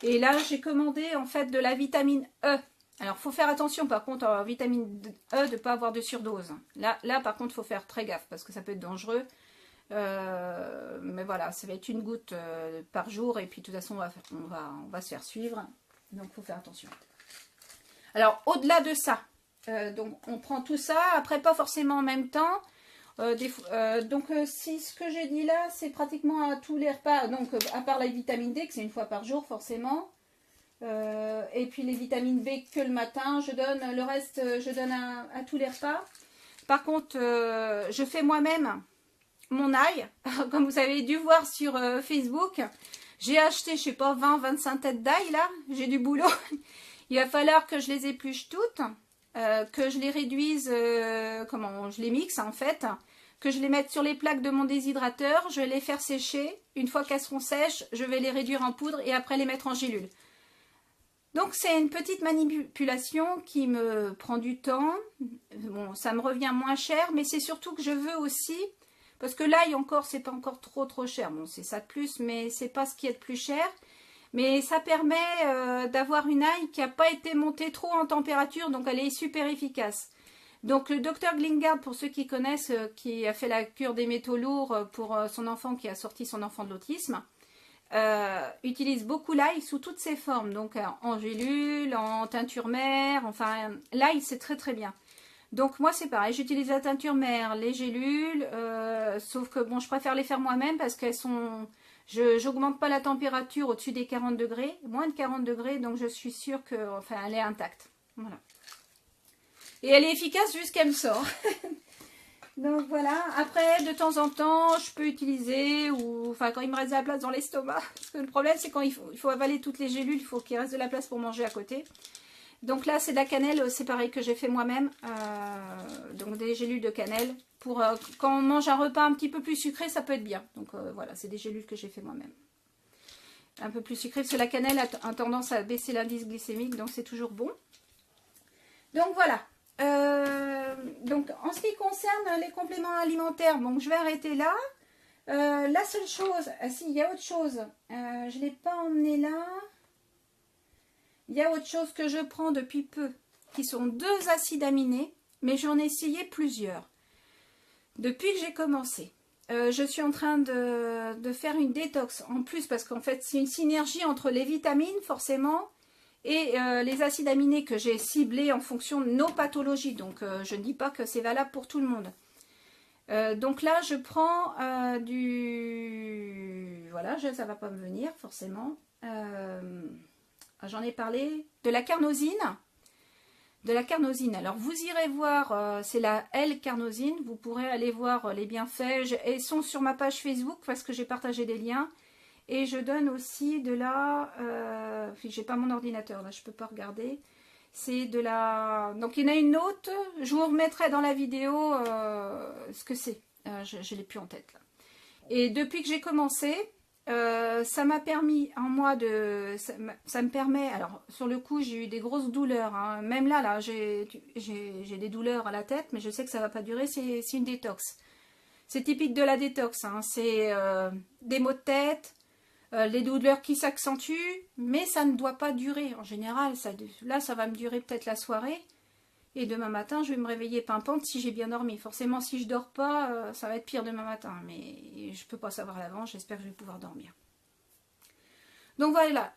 Speaker 1: Et là, j'ai commandé, en fait, de la vitamine E. Alors, il faut faire attention, par contre, en vitamine E, de ne pas avoir de surdose. Là, par contre, il faut faire très gaffe, parce que ça peut être dangereux. Mais voilà, ça va être une goutte par jour. Et puis, de toute façon, on va se faire suivre. Donc, il faut faire attention. Alors, au-delà de ça, donc on prend tout ça. Après, pas forcément en même temps. Si ce que j'ai dit là, c'est pratiquement à tous les repas. Donc, à part la vitamine D, que c'est une fois par jour, forcément. Et puis les vitamines B que le matin, le reste je donne à tous les repas. Par contre, je fais moi-même mon ail, comme vous avez dû voir sur Facebook. J'ai acheté, je sais pas, 20-25 têtes d'ail là, j'ai du boulot. Il va falloir que je les épluche toutes, que je les réduise, je les mixe en fait, que je les mette sur les plaques de mon déshydrateur, je vais les faire sécher. Une fois qu'elles seront sèches, je vais les réduire en poudre et après les mettre en gélule. Donc c'est une petite manipulation qui me prend du temps. Bon, ça me revient moins cher, mais c'est surtout que je veux aussi, parce que l'ail encore, c'est pas encore trop cher. Bon, c'est ça de plus, mais c'est pas ce qui est de plus cher. Mais ça permet d'avoir une ail qui n'a pas été montée trop en température, donc elle est super efficace. Donc le docteur Glingard, pour ceux qui connaissent, qui a fait la cure des métaux lourds pour son enfant, qui a sorti son enfant de l'autisme, utilise beaucoup l'ail sous toutes ses formes, donc en gélule, en teinture mère, enfin l'ail c'est très bien. Donc moi c'est pareil, j'utilise la teinture mère, les gélules, sauf que bon je préfère les faire moi-même parce qu'elles sont, j'augmente pas la température au-dessus des 40 degrés, moins de 40 degrés, donc je suis sûre que, enfin elle est intacte, voilà. Et elle est efficace jusqu'à me sort. Donc voilà, après de temps en temps je peux utiliser, ou enfin quand il me reste de la place dans l'estomac, parce que le problème c'est quand il faut avaler toutes les gélules, il faut qu'il reste de la place pour manger à côté. Donc là c'est de la cannelle, c'est pareil que j'ai fait moi-même, donc des gélules de cannelle, pour quand on mange un repas un petit peu plus sucré ça peut être bien. Donc voilà, c'est des gélules que j'ai fait moi-même. Un peu plus sucré, parce que la cannelle a tendance à baisser l'indice glycémique, donc c'est toujours bon. Donc voilà. Donc en ce qui concerne les compléments alimentaires, donc je vais arrêter là. La seule chose, si il y a autre chose, je ne l'ai pas emmené là. Il y a autre chose que je prends depuis peu, qui sont 2 acides aminés, mais j'en ai essayé plusieurs. Depuis que j'ai commencé, je suis en train de faire une détox en plus, parce qu'en fait c'est une synergie entre les vitamines forcément, et les acides aminés que j'ai ciblés en fonction de nos pathologies. Donc je ne dis pas que c'est valable pour tout le monde. Donc là je prends voilà, ça va pas me venir forcément. J'en ai parlé. De la carnosine. Alors vous irez voir, c'est la L-carnosine. Vous pourrez aller voir les bienfaits. Elles sont sur ma page Facebook parce que j'ai partagé des liens. Et je donne aussi de la... j'ai pas mon ordinateur, là, je peux pas regarder. C'est de la... Donc, il y en a une autre. Je vous remettrai dans la vidéo ce que c'est. Je ne l'ai plus en tête, là. Et depuis que j'ai commencé, ça m'a permis, en moi, ça me permet... Alors, sur le coup, j'ai eu des grosses douleurs. Hein. Même là j'ai des douleurs à la tête, mais je sais que ça va pas durer. C'est une détox. C'est typique de la détox. Hein. C'est des maux de tête... les douleurs qui s'accentuent, mais ça ne doit pas durer. En général, là, ça va me durer peut-être la soirée. Et demain matin, je vais me réveiller pimpante si j'ai bien dormi. Forcément, si je dors pas, ça va être pire demain matin. Mais je ne peux pas savoir à l'avance. J'espère que je vais pouvoir dormir. Donc voilà,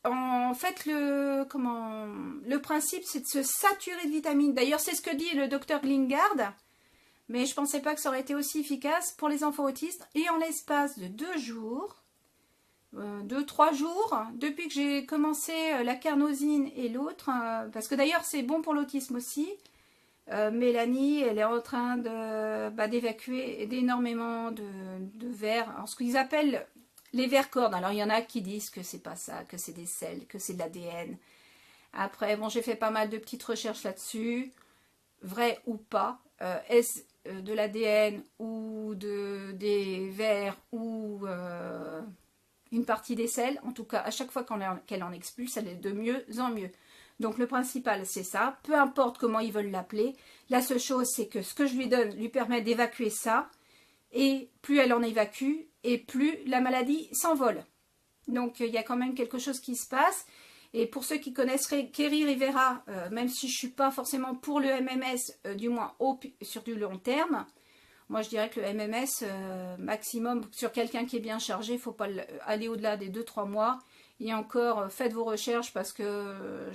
Speaker 1: en fait, le principe, c'est de se saturer de vitamines. D'ailleurs, c'est ce que dit le docteur Glingard, mais je ne pensais pas que ça aurait été aussi efficace pour les enfants autistes. Et en l'espace de 2 jours, 2-3 jours, depuis que j'ai commencé la carnosine et l'autre, parce que d'ailleurs, c'est bon pour l'autisme aussi, Mélanie, elle est en train d'évacuer d'énormément de vers. Alors, ce qu'ils appellent les vers cordes. Alors, il y en a qui disent que c'est pas ça, que c'est des selles, que c'est de l'ADN. Après, bon, j'ai fait pas mal de petites recherches là-dessus. Vrai ou pas. Est-ce de l'ADN ou des vers ou une partie des selles? En tout cas, à chaque fois qu'elle en expulse, elle est de mieux en mieux. Donc le principal, c'est ça. Peu importe comment ils veulent l'appeler. La seule chose, c'est que ce que je lui donne lui permet d'évacuer ça. Et plus elle en évacue, et plus la maladie s'envole. Donc il y a quand même quelque chose qui se passe. Et pour ceux qui connaissent Kerry Rivera, même si je ne suis pas forcément pour le MMS, du moins sur du long terme, moi je dirais que le MMS, maximum, sur quelqu'un qui est bien chargé, il ne faut pas aller au-delà des 2-3 mois. Et encore, faites vos recherches parce que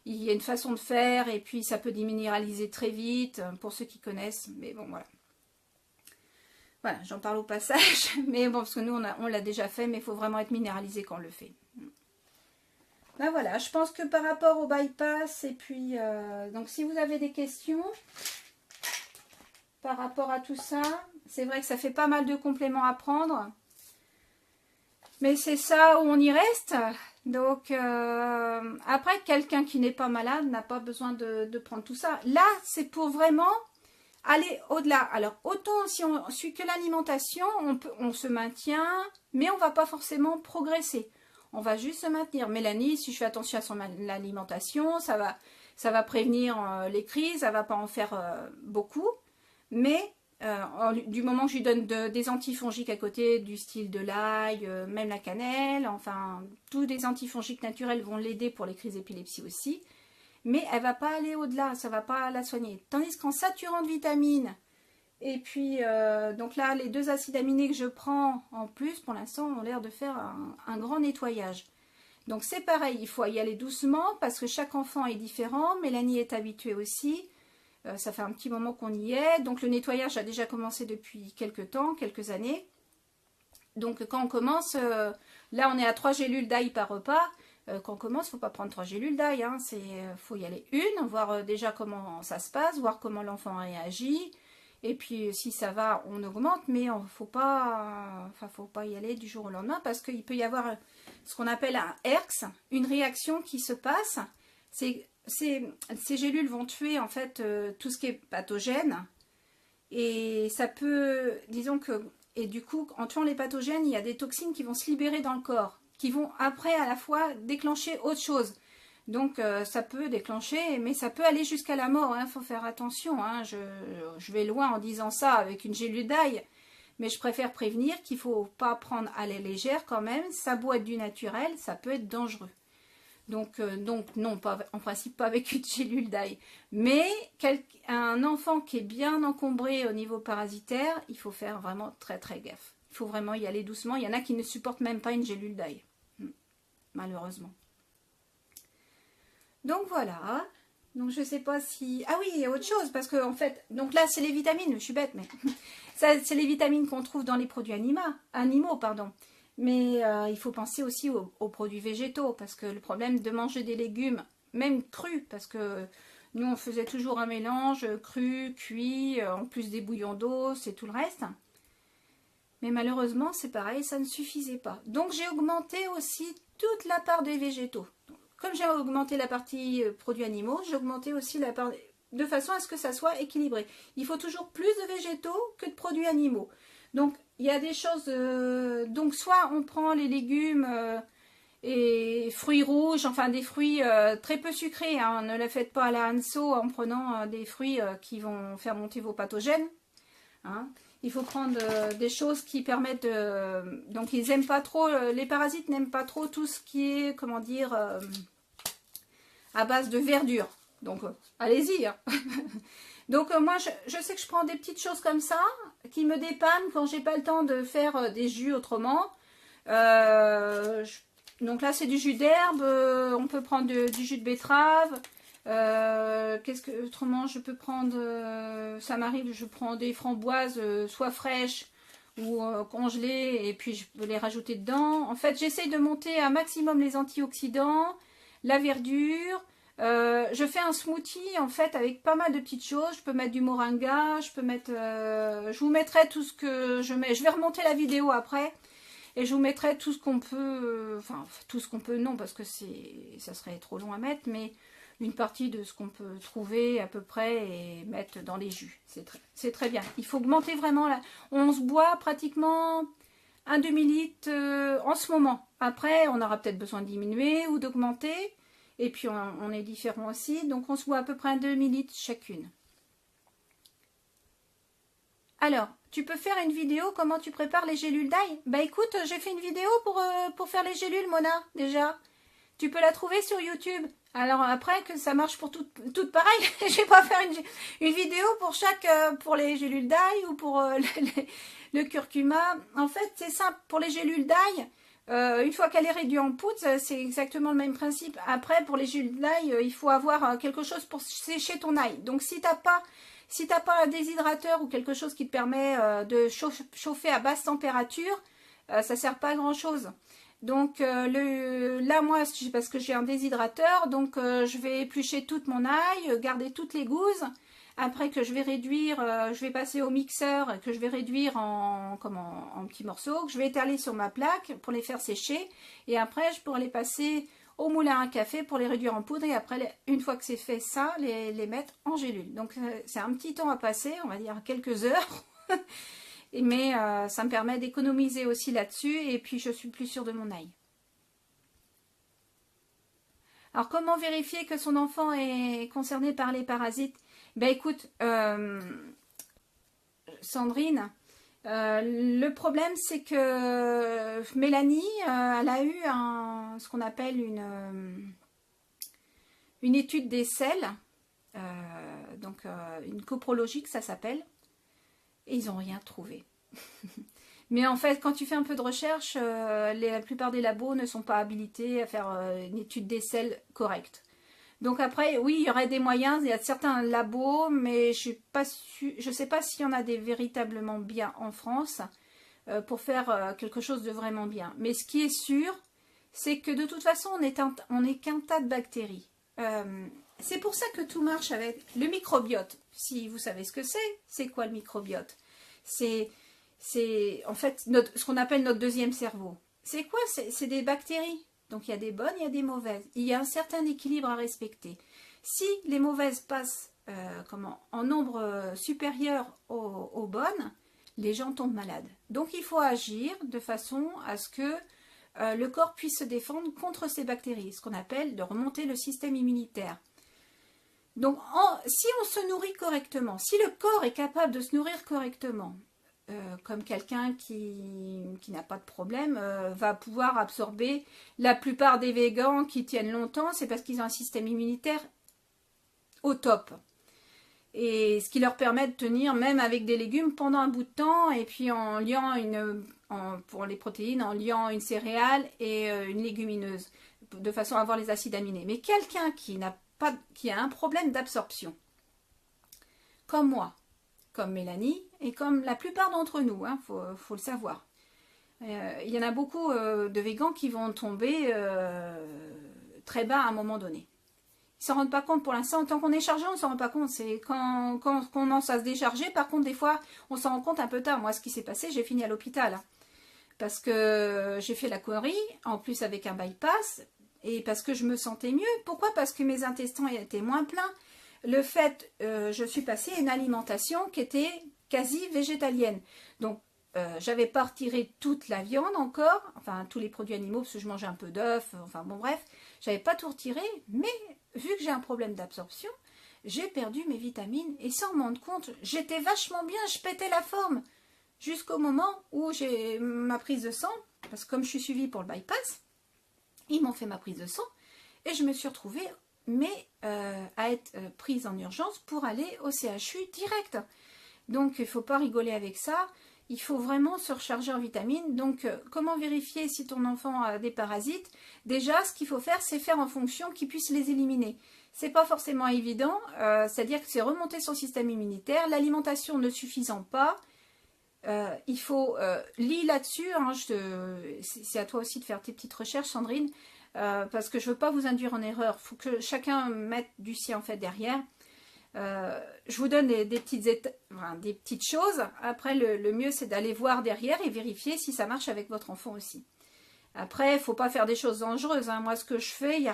Speaker 1: il y a une façon de faire et puis ça peut déminéraliser très vite, pour ceux qui connaissent. Mais bon, voilà. Voilà, j'en parle au passage. Mais bon, parce que nous, on l'a déjà fait, mais il faut vraiment être minéralisé quand on le fait. Ben voilà, je pense que par rapport au bypass, et puis, donc si vous avez des questions par rapport à tout ça, c'est vrai que ça fait pas mal de compléments à prendre. Mais c'est ça où on y reste. Donc, après, quelqu'un qui n'est pas malade n'a pas besoin de prendre tout ça. Là, c'est pour vraiment aller au-delà. Alors, autant si on suit que l'alimentation, on se maintient, mais on ne va pas forcément progresser. On va juste se maintenir. Mélanie, si je fais attention à son alimentation, ça va prévenir les crises, ça ne va pas en faire beaucoup. Mais du moment que je lui donne des antifongiques à côté, du style de l'ail, même la cannelle, enfin, tous des antifongiques naturels vont l'aider pour les crises d'épilepsie aussi. Mais elle ne va pas aller au-delà, ça ne va pas la soigner. Tandis qu'en saturant de vitamines, et puis, donc là, les 2 acides aminés que je prends en plus, pour l'instant, ont l'air de faire un grand nettoyage. Donc c'est pareil, il faut y aller doucement parce que chaque enfant est différent. Mélanie est habituée aussi. Ça fait un petit moment qu'on y est. Donc le nettoyage a déjà commencé depuis quelques temps, quelques années. Donc quand on commence, là on est à 3 gélules d'ail par repas. Quand on commence, il ne faut pas prendre 3 gélules d'ail. Hein. Faut y aller une, voir déjà comment ça se passe, voir comment l'enfant réagit. Et puis si ça va, on augmente, mais il ne faut pas y aller du jour au lendemain parce qu'il peut y avoir ce qu'on appelle un ERX, une réaction qui se passe. Ces gélules vont tuer en fait tout ce qui est pathogène. Et ça peut, disons que, et du coup, en tuant les pathogènes, il y a des toxines qui vont se libérer dans le corps, qui vont après à la fois déclencher autre chose. Donc ça peut déclencher, mais ça peut aller jusqu'à la mort, hein, faut faire attention. Hein, je vais loin en disant ça avec une gélule d'ail, mais je préfère prévenir qu'il ne faut pas prendre à la légère quand même. Ça doit être du naturel, ça peut être dangereux. Donc non, pas, en principe pas avec une gélule d'ail. Mais un enfant qui est bien encombré au niveau parasitaire, il faut faire vraiment très très gaffe. Il faut vraiment y aller doucement. Il y en a qui ne supportent même pas une gélule d'ail, malheureusement. Donc voilà, donc je sais pas si... Ah oui, il y a autre chose, parce que en fait, donc là c'est les vitamines, je suis bête, mais ça c'est les vitamines qu'on trouve dans les produits animaux, pardon. Mais il faut penser aussi aux produits végétaux, parce que le problème de manger des légumes, même crus, parce que nous on faisait toujours un mélange cru, cuit, en plus des bouillons d'eau, c'est tout le reste. Mais malheureusement c'est pareil, ça ne suffisait pas. Donc j'ai augmenté aussi toute la part des végétaux. Comme j'ai augmenté la partie produits animaux, j'ai augmenté aussi la part de façon à ce que ça soit équilibré. Il faut toujours plus de végétaux que de produits animaux. Donc, il y a des choses... donc, soit on prend les légumes et fruits rouges, enfin des fruits très peu sucrés. Hein, ne la faites pas à la Hanso en prenant des fruits qui vont faire monter vos pathogènes. Hein. Il faut prendre des choses qui permettent de... Donc, ils n'aiment pas trop... les parasites n'aiment pas trop tout ce qui est, comment dire... à base de verdure. Donc, allez-y. Hein. Donc, moi, je sais que je prends des petites choses comme ça, qui me dépannent quand j'ai pas le temps de faire des jus autrement. Donc là, c'est du jus d'herbe. On peut prendre du jus de betterave. Qu'est-ce que autrement je peux prendre? Ça m'arrive, je prends des framboises, soit fraîches ou congelées, et puis je peux les rajouter dedans. En fait, j'essaye de monter un maximum les antioxydants, la verdure. Je fais un smoothie en fait avec pas mal de petites choses. Je peux mettre du moringa, je peux mettre, je vous mettrai tout ce que je mets. Je vais remonter la vidéo après et je vous mettrai tout ce qu'on peut, enfin tout ce qu'on peut non parce que ça serait trop long à mettre, mais une partie de ce qu'on peut trouver à peu près et mettre dans les jus. C'est très bien. Il faut augmenter vraiment là. On se boit pratiquement un demi-litre en ce moment. Après, on aura peut-être besoin de diminuer ou d'augmenter. Et puis, on est différents aussi. Donc, on se boit à peu près un demi-litre chacune. Alors, tu peux faire une vidéo comment tu prépares les gélules d'ail? Bah écoute, j'ai fait une vidéo pour faire les gélules, Mona, déjà. Tu peux la trouver sur YouTube. Alors après, que ça marche pour toutes pareilles, je vais pas faire une vidéo pour pour les gélules d'ail ou pour le curcuma. En fait, c'est simple. Pour les gélules d'ail, une fois qu'elle est réduite en poudre, c'est exactement le même principe. Après, pour les gélules d'ail, il faut avoir quelque chose pour sécher ton ail. Donc, si t'as pas un déshydrateur ou quelque chose qui te permet de chauffer à basse température, ça sert pas à grand chose. Donc là moi parce que j'ai un déshydrateur, donc je vais éplucher toute mon ail, garder toutes les gousses. Après que je vais réduire, je vais passer au mixeur, que je vais réduire en petits morceaux, que je vais étaler sur ma plaque pour les faire sécher. Et après je pourrai les passer au moulin à café pour les réduire en poudre. Et après, une fois que c'est fait ça, les mettre en gélule. Donc c'est un petit temps à passer, on va dire quelques heures. Mais ça me permet d'économiser aussi là-dessus. Et puis, je suis plus sûre de mon ail. Alors, comment vérifier que son enfant est concerné par les parasites? Ben écoute, Sandrine, le problème, c'est que Mélanie, elle a eu ce qu'on appelle une étude des selles. Donc, une coprologie, ça s'appelle. Et ils n'ont rien trouvé. Mais en fait, quand tu fais un peu de recherche, la plupart des labos ne sont pas habilités à faire une étude des selles correcte. Donc après, oui, il y aurait des moyens, il y a certains labos, mais je ne sais pas s'il y en a des véritablement bien en France pour faire quelque chose de vraiment bien. Mais ce qui est sûr, c'est que de toute façon, on n'est qu'un tas de bactéries. C'est pour ça que tout marche avec le microbiote. Si vous savez ce que c'est quoi le microbiote? C'est en fait ce qu'on appelle notre deuxième cerveau. C'est quoi? C'est des bactéries. Donc il y a des bonnes, il y a des mauvaises. Il y a un certain équilibre à respecter. Si les mauvaises passent en nombre supérieur aux bonnes, les gens tombent malades. Donc il faut agir de façon à ce que le corps puisse se défendre contre ces bactéries, ce qu'on appelle de remonter le système immunitaire. Donc, si on se nourrit correctement, si le corps est capable de se nourrir correctement, comme quelqu'un qui n'a pas de problème, va pouvoir absorber la plupart des végans qui tiennent longtemps, c'est parce qu'ils ont un système immunitaire au top. Et ce qui leur permet de tenir même avec des légumes pendant un bout de temps, et puis en liant pour les protéines, en liant une céréale et une légumineuse, de façon à avoir les acides aminés. Mais quelqu'un qui a un problème d'absorption, comme moi, comme Mélanie, et comme la plupart d'entre nous, faut le savoir. Il y en a beaucoup de végans qui vont tomber très bas à un moment donné. Ils ne s'en rendent pas compte pour l'instant. Tant qu'on est chargé, on ne s'en rend pas compte. C'est quand on commence à se décharger, par contre, des fois, on s'en rend compte un peu tard. Moi, ce qui s'est passé, j'ai fini à l'hôpital. Parce que j'ai fait la connerie, en plus avec un bypass, et parce que je me sentais mieux. Pourquoi? Parce que mes intestins étaient moins pleins. Le fait, je suis passée à une alimentation qui était quasi végétalienne. Donc, j'avais pas retiré toute la viande encore, enfin tous les produits animaux, parce que je mangeais un peu d'œufs, enfin bon bref, j'avais pas tout retiré, mais vu que j'ai un problème d'absorption, j'ai perdu mes vitamines, et sans m'en rendre compte, j'étais vachement bien, je pétais la forme, jusqu'au moment où j'ai ma prise de sang, parce que comme je suis suivie pour le bypass, ils m'ont fait ma prise de sang, et je me suis retrouvée à être prise en urgence pour aller au CHU direct. Donc il ne faut pas rigoler avec ça. il faut vraiment se recharger en vitamines. Donc, comment vérifier si ton enfant a des parasites? Déjà, ce qu'il faut faire, c'est faire en fonction qu'il puisse les éliminer. C'est pas forcément évident, c'est-à-dire que c'est remonter son système immunitaire, l'alimentation ne suffisant pas. Il faut lis là-dessus, hein, c'est à toi aussi de faire tes petites recherches, Sandrine, parce que je ne veux pas vous induire en erreur. Il faut que chacun mette du sien en fait derrière. Je vous donne des petites choses. Après, le mieux, c'est d'aller voir derrière et vérifier si ça marche avec votre enfant aussi. Après, il ne faut pas faire des choses dangereuses. Hein. Moi, ce que je fais, il n'y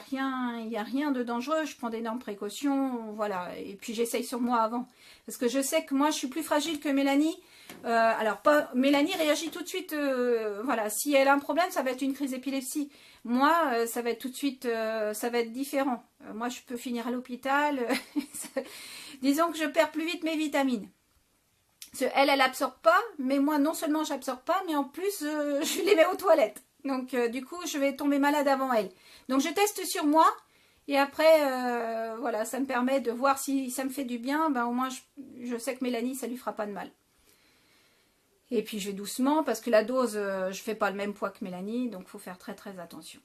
Speaker 1: a rien de dangereux. Je prends d'énormes précautions. Voilà. Et puis, j'essaye sur moi avant. Parce que je sais que moi, je suis plus fragile que Mélanie. Alors, Mélanie réagit tout de suite. Voilà. Si elle a un problème, ça va être une crise d'épilepsie. Moi, ça va être tout de suite, ça va être différent. Moi, je peux finir à l'hôpital. Disons que je perds plus vite mes vitamines. Elle absorbe pas. Mais moi, non seulement j'absorbe pas, mais en plus, je les mets aux toilettes. Donc, du coup, je vais tomber malade avant elle. Donc, je teste sur moi. Et après, voilà, ça me permet de voir si ça me fait du bien. Ben, au moins, je sais que Mélanie, ça lui fera pas de mal. Et puis, je vais doucement parce que la dose, je fais pas le même poids que Mélanie. Donc, il faut faire très, très attention.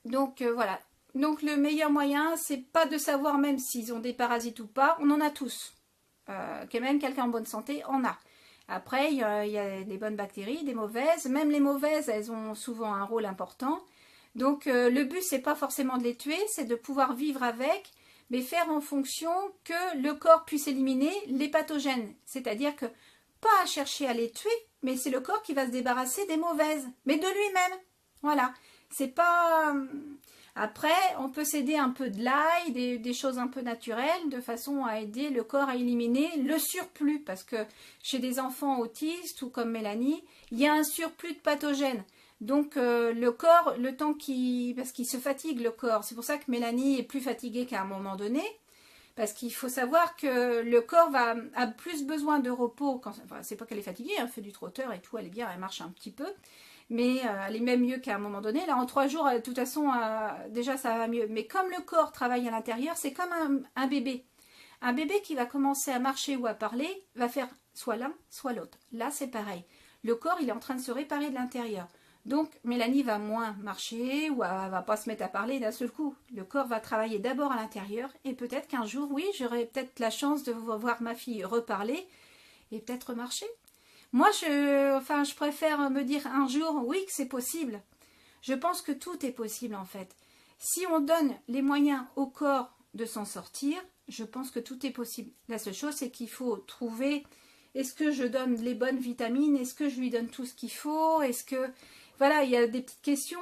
Speaker 1: Donc, voilà. Donc, le meilleur moyen, c'est pas de savoir même s'ils ont des parasites ou pas. On en a tous. Même quelqu'un en bonne santé en a. Après, il y a des bonnes bactéries, des mauvaises. Même les mauvaises, elles ont souvent un rôle important. Donc, le but, c'est pas forcément de les tuer, c'est de pouvoir vivre avec, mais faire en fonction que le corps puisse éliminer les pathogènes. C'est-à-dire que, pas à chercher à les tuer, mais c'est le corps qui va se débarrasser des mauvaises, mais de lui-même. Voilà. C'est pas... Après, on peut s'aider un peu de l'ail, des choses un peu naturelles, de façon à aider le corps à éliminer le surplus. Parce que chez des enfants autistes ou comme Mélanie, il y a un surplus de pathogènes. Donc le corps, le temps parce qu'il se fatigue le corps. C'est pour ça que Mélanie est plus fatiguée qu'à un moment donné. Parce qu'il faut savoir que le corps a plus besoin de repos. Enfin, c'est pas qu'elle est fatiguée, elle fait du trotteur et tout, elle est bien, elle marche un petit peu. Mais elle est même mieux qu'à un moment donné. Là, en 3 jours, de toute façon, déjà, ça va mieux. Mais comme le corps travaille à l'intérieur, c'est comme un bébé. Un bébé qui va commencer à marcher ou à parler va faire soit l'un, soit l'autre. Là, c'est pareil. Le corps, il est en train de se réparer de l'intérieur. Donc, Mélanie va moins marcher ou elle va pas se mettre à parler d'un seul coup. Le corps va travailler d'abord à l'intérieur. Et peut-être qu'un jour, oui, j'aurai peut-être la chance de voir ma fille reparler et peut-être marcher. Moi, je préfère me dire un jour, oui, que c'est possible. Je pense que tout est possible, en fait. Si on donne les moyens au corps de s'en sortir, je pense que tout est possible. La seule chose, c'est qu'il faut trouver, est-ce que je donne les bonnes vitamines? Est-ce que je lui donne tout ce qu'il faut? Est-ce que... Voilà, il y a des petites questions,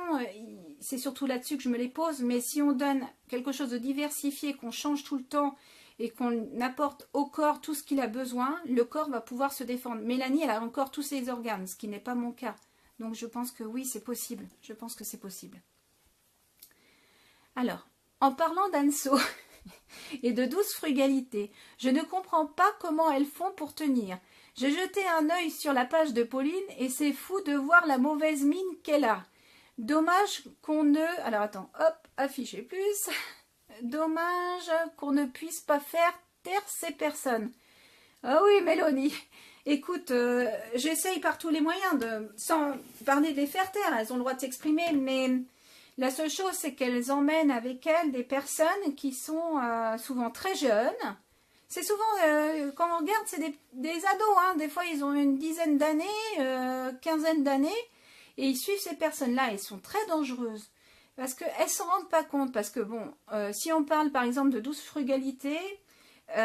Speaker 1: c'est surtout là-dessus que je me les pose, mais si on donne quelque chose de diversifié, qu'on change tout le temps, et qu'on apporte au corps tout ce qu'il a besoin, le corps va pouvoir se défendre. Mélanie, elle a encore tous ses organes, ce qui n'est pas mon cas. Donc je pense que oui, c'est possible. Je pense que c'est possible. Alors, en parlant d'Anso et de douce frugalité, je ne comprends pas comment elles font pour tenir. J'ai jeté un œil sur la page de Pauline et c'est fou de voir la mauvaise mine qu'elle a. Dommage qu'on ne... Alors attends, hop, afficher plus... Dommage qu'on ne puisse pas faire taire ces personnes. Ah oui, Mélanie. Écoute, j'essaye par tous les moyens, sans parler de les faire taire. Elles ont le droit de s'exprimer, mais la seule chose, c'est qu'elles emmènent avec elles des personnes qui sont souvent très jeunes. C'est souvent, quand on regarde, c'est des ados. Hein. Des fois, ils ont une dizaine d'années, quinzaine d'années, et ils suivent ces personnes-là. Elles sont très dangereuses. Parce qu'elles ne s'en rendent pas compte. Parce que bon, si on parle par exemple de douce frugalité, elle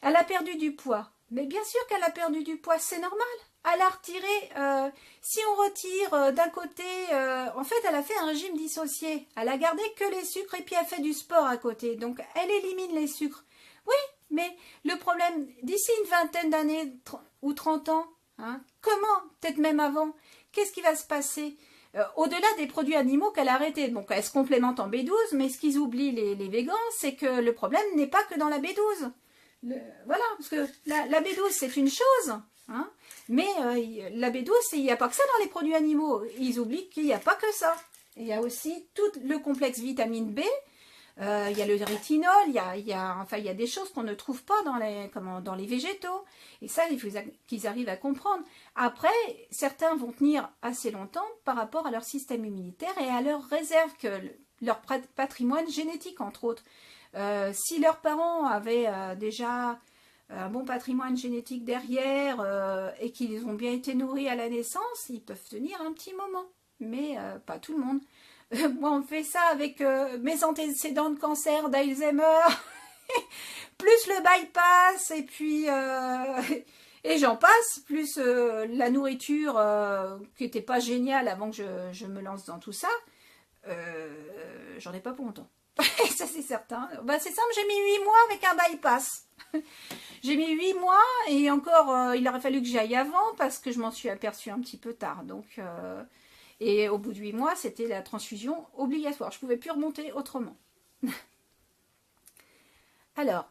Speaker 1: a perdu du poids. Mais bien sûr qu'elle a perdu du poids, c'est normal. Elle a retiré, si on retire d'un côté, en fait elle a fait un régime dissocié. Elle a gardé que les sucres et puis elle fait du sport à côté. Donc elle élimine les sucres. Oui, mais le problème, d'ici une vingtaine d'années ou 30 ans, hein, comment, peut-être même avant, qu'est-ce qui va se passer? Au-delà des produits animaux qu'elle a arrêtés, donc elle se complémente en B12, mais ce qu'ils oublient les végans, c'est que le problème n'est pas que dans la B12. Voilà, parce que la B12 c'est une chose, hein, mais la B12, il n'y a pas que ça dans les produits animaux. Ils oublient qu'il n'y a pas que ça. Il y a aussi tout le complexe vitamine B, Il y a le rétinol, enfin, il y a des choses qu'on ne trouve pas dans les végétaux. Et ça, il faut qu'ils arrivent à comprendre. Après, certains vont tenir assez longtemps par rapport à leur système immunitaire et à leur réserve, leur patrimoine génétique, entre autres. Si leurs parents avaient déjà un bon patrimoine génétique derrière et qu'ils ont bien été nourris à la naissance, ils peuvent tenir un petit moment. Mais pas tout le monde. Moi, on fait ça avec mes antécédents de cancer d'Alzheimer, plus le bypass, et puis et j'en passe, plus la nourriture qui n'était pas géniale avant que je me lance dans tout ça. J'en ai pas pour longtemps. Ça, c'est certain. Bah, c'est simple, j'ai mis 8 mois avec un bypass. J'ai mis 8 mois et encore, il aurait fallu que j'aille avant parce que je m'en suis aperçue un petit peu tard. Donc... Et au bout de 8 mois, c'était la transfusion obligatoire. Je ne pouvais plus remonter autrement. Alors,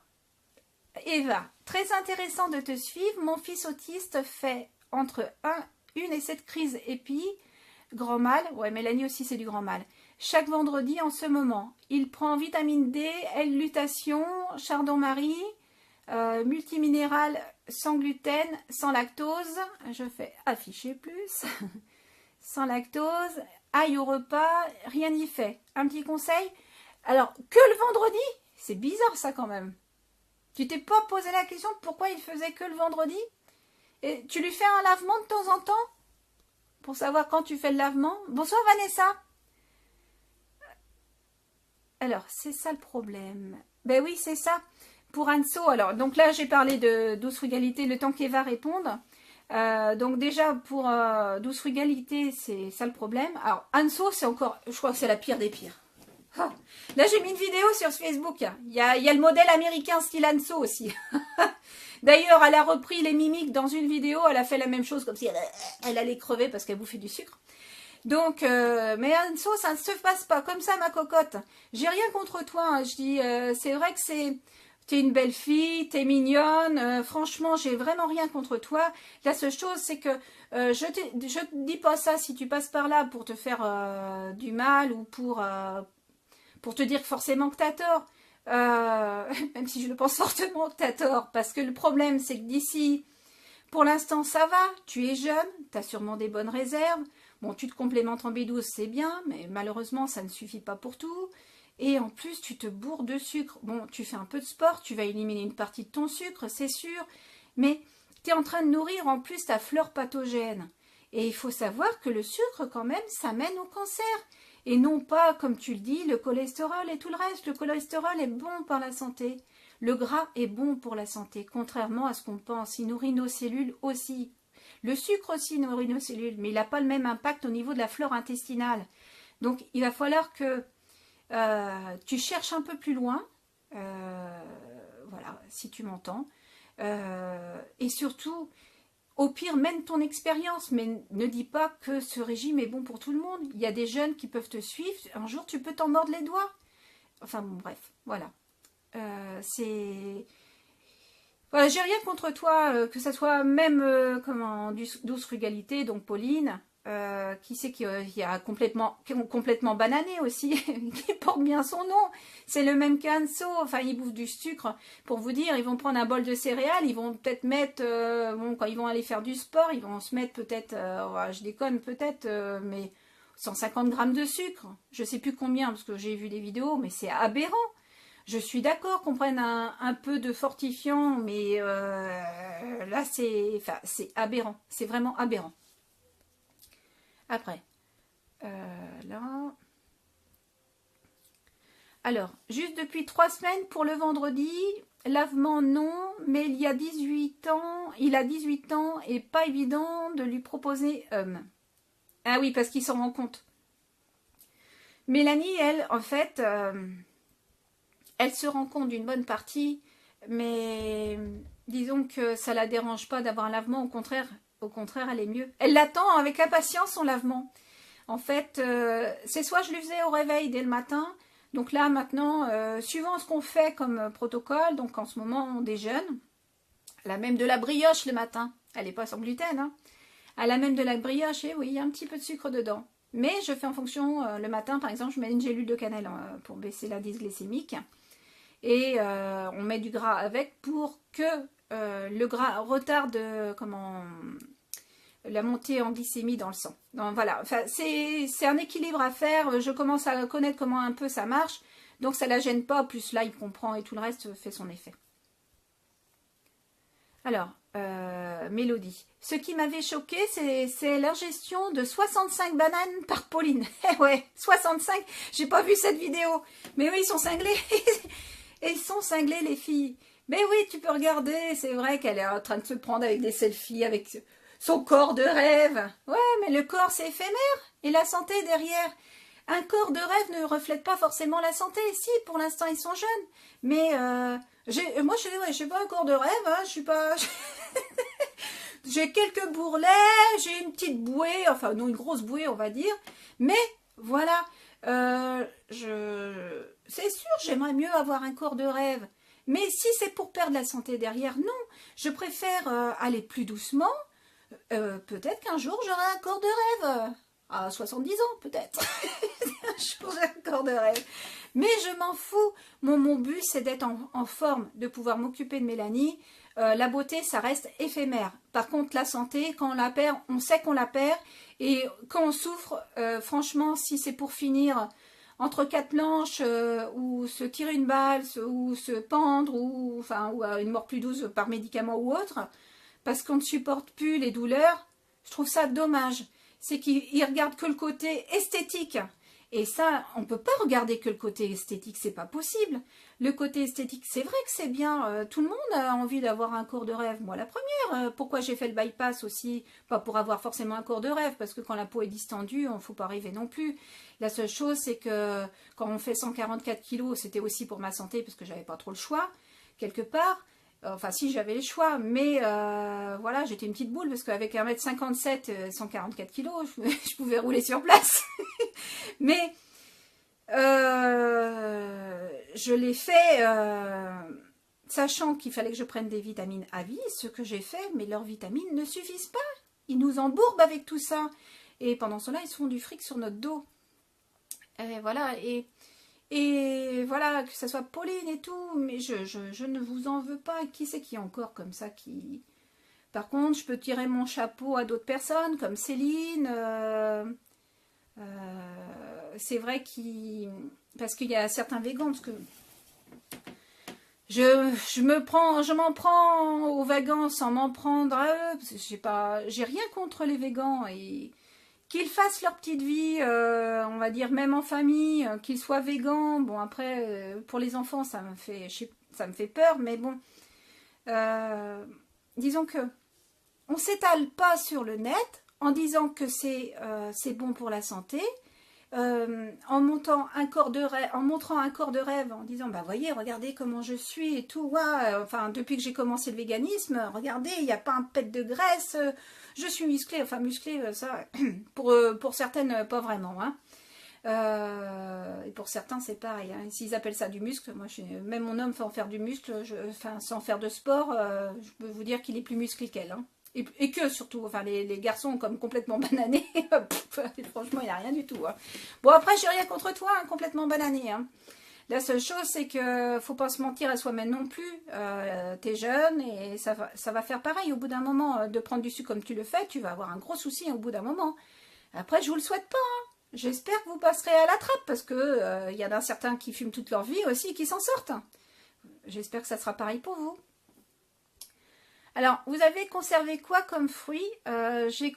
Speaker 1: Eva, très intéressant de te suivre. Mon fils autiste fait entre 1 et 7 crises épi. Grand mal. Ouais, Mélanie aussi, c'est du grand mal. Chaque vendredi en ce moment. Il prend vitamine D, L-lutation, chardon-marie, multiminéral sans gluten, sans lactose. Je fais afficher plus. Sans lactose, aille au repas, rien n'y fait. Un petit conseil, alors que le vendredi, c'est bizarre ça quand même. Tu t'es pas posé la question de pourquoi il faisait que le vendredi? Et tu lui fais un lavement de temps en temps? Pour savoir quand tu fais le lavement? Bonsoir Vanessa. Alors, c'est ça le problème. Ben oui, c'est ça. Pour Anso, alors, donc là j'ai parlé de douce frugalité, le temps qu'Eva réponde. Donc déjà pour douce frugalité, c'est ça le problème. Alors Anso, c'est encore, je crois que c'est la pire des pires. Ah. Là j'ai mis une vidéo sur Facebook. Il y a le modèle américain style Anso aussi. D'ailleurs, elle a repris les mimiques dans une vidéo. Elle a fait la même chose comme si elle allait crever parce qu'elle bouffait du sucre. Donc, mais Anso, ça ne se passe pas comme ça, ma cocotte. J'ai rien contre toi. Hein. Je dis, c'est vrai que t'es une belle fille, t'es mignonne, franchement, j'ai vraiment rien contre toi. La seule chose, c'est que je te dis pas ça si tu passes par là pour te faire du mal ou pour te dire forcément que t'as tort. Même si je le pense fortement que t'as tort. Parce que le problème, c'est que d'ici, pour l'instant, ça va. Tu es jeune, t'as sûrement des bonnes réserves. Bon, tu te complémentes en B12, c'est bien, mais malheureusement, ça ne suffit pas pour tout. Et en plus, tu te bourres de sucre. Bon, tu fais un peu de sport, tu vas éliminer une partie de ton sucre, c'est sûr. Mais tu es en train de nourrir en plus ta flore pathogène. Et il faut savoir que le sucre, quand même, ça mène au cancer. Et non pas, comme tu le dis, le cholestérol et tout le reste. Le cholestérol est bon pour la santé. Le gras est bon pour la santé, contrairement à ce qu'on pense. Il nourrit nos cellules aussi. Le sucre aussi nourrit nos cellules, mais il n'a pas le même impact au niveau de la flore intestinale. Donc, il va falloir que tu cherches un peu plus loin, voilà, si tu m'entends, et surtout, au pire, mène ton expérience, mais ne dis pas que ce régime est bon pour tout le monde. Il y a des jeunes qui peuvent te suivre, un jour tu peux t'en mordre les doigts. Enfin bon, bref, voilà. Voilà, j'ai rien contre toi, que ça soit même douce frugalité, donc Pauline, qui sait qu'il y a complètement banané aussi, qui porte bien son nom. C'est le même qu'Anso, enfin ils bouffent du sucre. Pour vous dire, ils vont prendre un bol de céréales, ils vont peut-être mettre, bon, quand ils vont aller faire du sport, ils vont se mettre peut-être, je déconne peut-être, mais 150 grammes de sucre. Je sais plus combien, parce que j'ai vu des vidéos, mais c'est aberrant. Je suis d'accord qu'on prenne un peu de fortifiant, mais là, c'est aberrant. C'est vraiment aberrant. Après, là... Alors, juste depuis 3 semaines pour le vendredi, lavement non, mais il a 18 ans et pas évident de lui proposer Ah oui, parce qu'il s'en rend compte. Mélanie, elle, en fait... elle se rend compte d'une bonne partie, mais disons que ça ne la dérange pas d'avoir un lavement. Au contraire, elle est mieux. Elle l'attend avec impatience, son lavement. En fait, c'est soit je lui faisais au réveil dès le matin. Donc là, maintenant, suivant ce qu'on fait comme protocole, donc en ce moment, on déjeune. Elle a même de la brioche le matin. Elle n'est pas sans gluten. Hein. Elle a même de la brioche, et oui, il y a un petit peu de sucre dedans. Mais je fais en fonction, le matin par exemple, je mets une gélule de cannelle pour baisser l'indice glycémique. Et on met du gras avec pour que le gras retarde la montée en glycémie dans le sang. Donc voilà, enfin, c'est un équilibre à faire. Je commence à connaître comment un peu ça marche. Donc ça ne la gêne pas, plus là il comprend et tout le reste fait son effet. Alors, Mélodie. Ce qui m'avait choqué, c'est l'ingestion de 65 bananes par Pauline. Eh ouais, 65. J'ai pas vu cette vidéo. Mais oui, ils sont cinglés. Et ils sont cinglés, les filles. Mais oui, tu peux regarder. C'est vrai qu'elle est en train de se prendre avec des selfies, avec son corps de rêve. Ouais, mais le corps, c'est éphémère. Et la santé derrière. Un corps de rêve ne reflète pas forcément la santé. Si, pour l'instant, ils sont jeunes. Mais moi, je suis pas un corps de rêve. Hein, je suis pas... J'ai quelques bourrelets, j'ai une petite bouée, enfin non, une grosse bouée, on va dire. Mais voilà, c'est sûr, j'aimerais mieux avoir un corps de rêve. Mais si c'est pour perdre la santé derrière, non. Je préfère aller plus doucement. Peut-être qu'un jour, j'aurai un corps de rêve. À 70 ans, peut-être. Un jour, j'ai un corps de rêve. Mais je m'en fous. Mon but, c'est d'être en forme, de pouvoir m'occuper de Mélanie. La beauté, ça reste éphémère. Par contre, la santé, quand on la perd, on sait qu'on la perd. Et quand on souffre, franchement, si c'est pour finir entre quatre planches, ou se tirer une balle, ou se pendre, ou à une mort plus douce par médicament ou autre, parce qu'on ne supporte plus les douleurs, je trouve ça dommage. C'est qu'ils regardent que le côté esthétique. Et ça, on ne peut pas regarder que le côté esthétique, c'est pas possible. Le côté esthétique, c'est vrai que c'est bien. Tout le monde a envie d'avoir un corps de rêve. Moi, la première. Pourquoi j'ai fait le bypass aussi? Pas pour avoir forcément un corps de rêve, parce que quand la peau est distendue, on ne faut pas rêver non plus. La seule chose, c'est que quand on fait 144 kilos, c'était aussi pour ma santé, parce que j'avais pas trop le choix, quelque part. Enfin, si, j'avais le choix, mais voilà, j'étais une petite boule, parce qu'avec 1m57, 144 kilos, je pouvais rouler sur place. Mais je l'ai fait sachant qu'il fallait que je prenne des vitamines à vie, ce que j'ai fait, mais leurs vitamines ne suffisent pas. Ils nous embourbent avec tout ça. Et pendant cela, ils se font du fric sur notre dos. Et voilà, et voilà, que ce soit Pauline et tout, mais je ne vous en veux pas. Qui c'est qui est encore comme ça qui... Par contre, je peux tirer mon chapeau à d'autres personnes, comme Céline. C'est vrai parce qu'il y a certains végans, parce que je m'en prends aux végans sans m'en prendre à eux, parce que j'ai rien contre les végans, et qu'ils fassent leur petite vie, on va dire même en famille, qu'ils soient végans. Bon, après, pour les enfants, ça me fait peur, mais bon, disons que on s'étale pas sur le net en disant que c'est bon pour la santé, en montrant un corps de rêve, en disant bah voyez, regardez comment je suis et tout. Ouais, enfin, depuis que j'ai commencé le véganisme, regardez, il n'y a pas un pet de graisse, je suis musclée, enfin musclée, ça pour certaines pas vraiment, hein. Et pour certains c'est pareil, hein. S'ils appellent ça du muscle, moi même mon homme fait en faire du muscle, sans faire de sport, je peux vous dire qu'il est plus musclé qu'elle, hein. Et que surtout, enfin les garçons comme complètement bananés, franchement il n'y a rien du tout, hein. Bon, après j'ai rien contre toi, hein, complètement banané, hein. La seule chose c'est que faut pas se mentir à soi-même non plus. T'es jeune et ça va faire pareil au bout d'un moment, de prendre du sucre comme tu le fais, tu vas avoir un gros souci au bout d'un moment. Après je vous le souhaite pas, hein. J'espère que vous passerez à la trappe, parce que y en a certains qui fument toute leur vie aussi et qui s'en sortent. J'espère que ça sera pareil pour vous. Alors, vous avez conservé quoi comme fruit? J'ai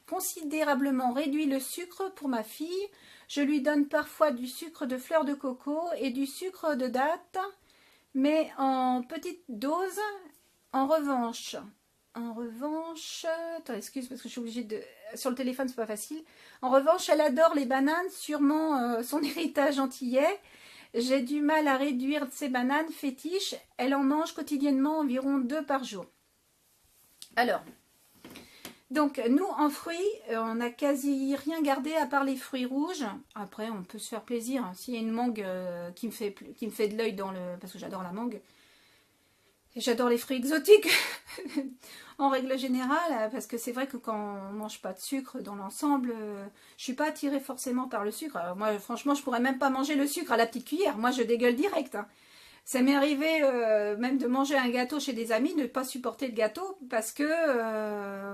Speaker 1: considérablement réduit le sucre pour ma fille. Je lui donne parfois du sucre de fleur de coco et du sucre de date, mais en petite dose. En revanche, attends, excuse, parce que je suis obligée de... Sur le téléphone, c'est pas facile. En revanche, elle adore les bananes, sûrement son héritage antillais. J'ai du mal à réduire ces bananes fétiches. Elle en mange quotidiennement environ 2 par jour. Alors, donc nous en fruits, on n'a quasi rien gardé à part les fruits rouges. Après, on peut se faire plaisir, hein. S'il y a une mangue qui me fait de l'œil parce que j'adore la mangue. Et j'adore les fruits exotiques. en règle générale, parce que c'est vrai que quand on mange pas de sucre dans l'ensemble, je suis pas attirée forcément par le sucre. Alors moi, franchement, je pourrais même pas manger le sucre à la petite cuillère. Moi, je dégueule direct, hein. Ça m'est arrivé même de manger un gâteau chez des amis, de ne pas supporter le gâteau, parce que,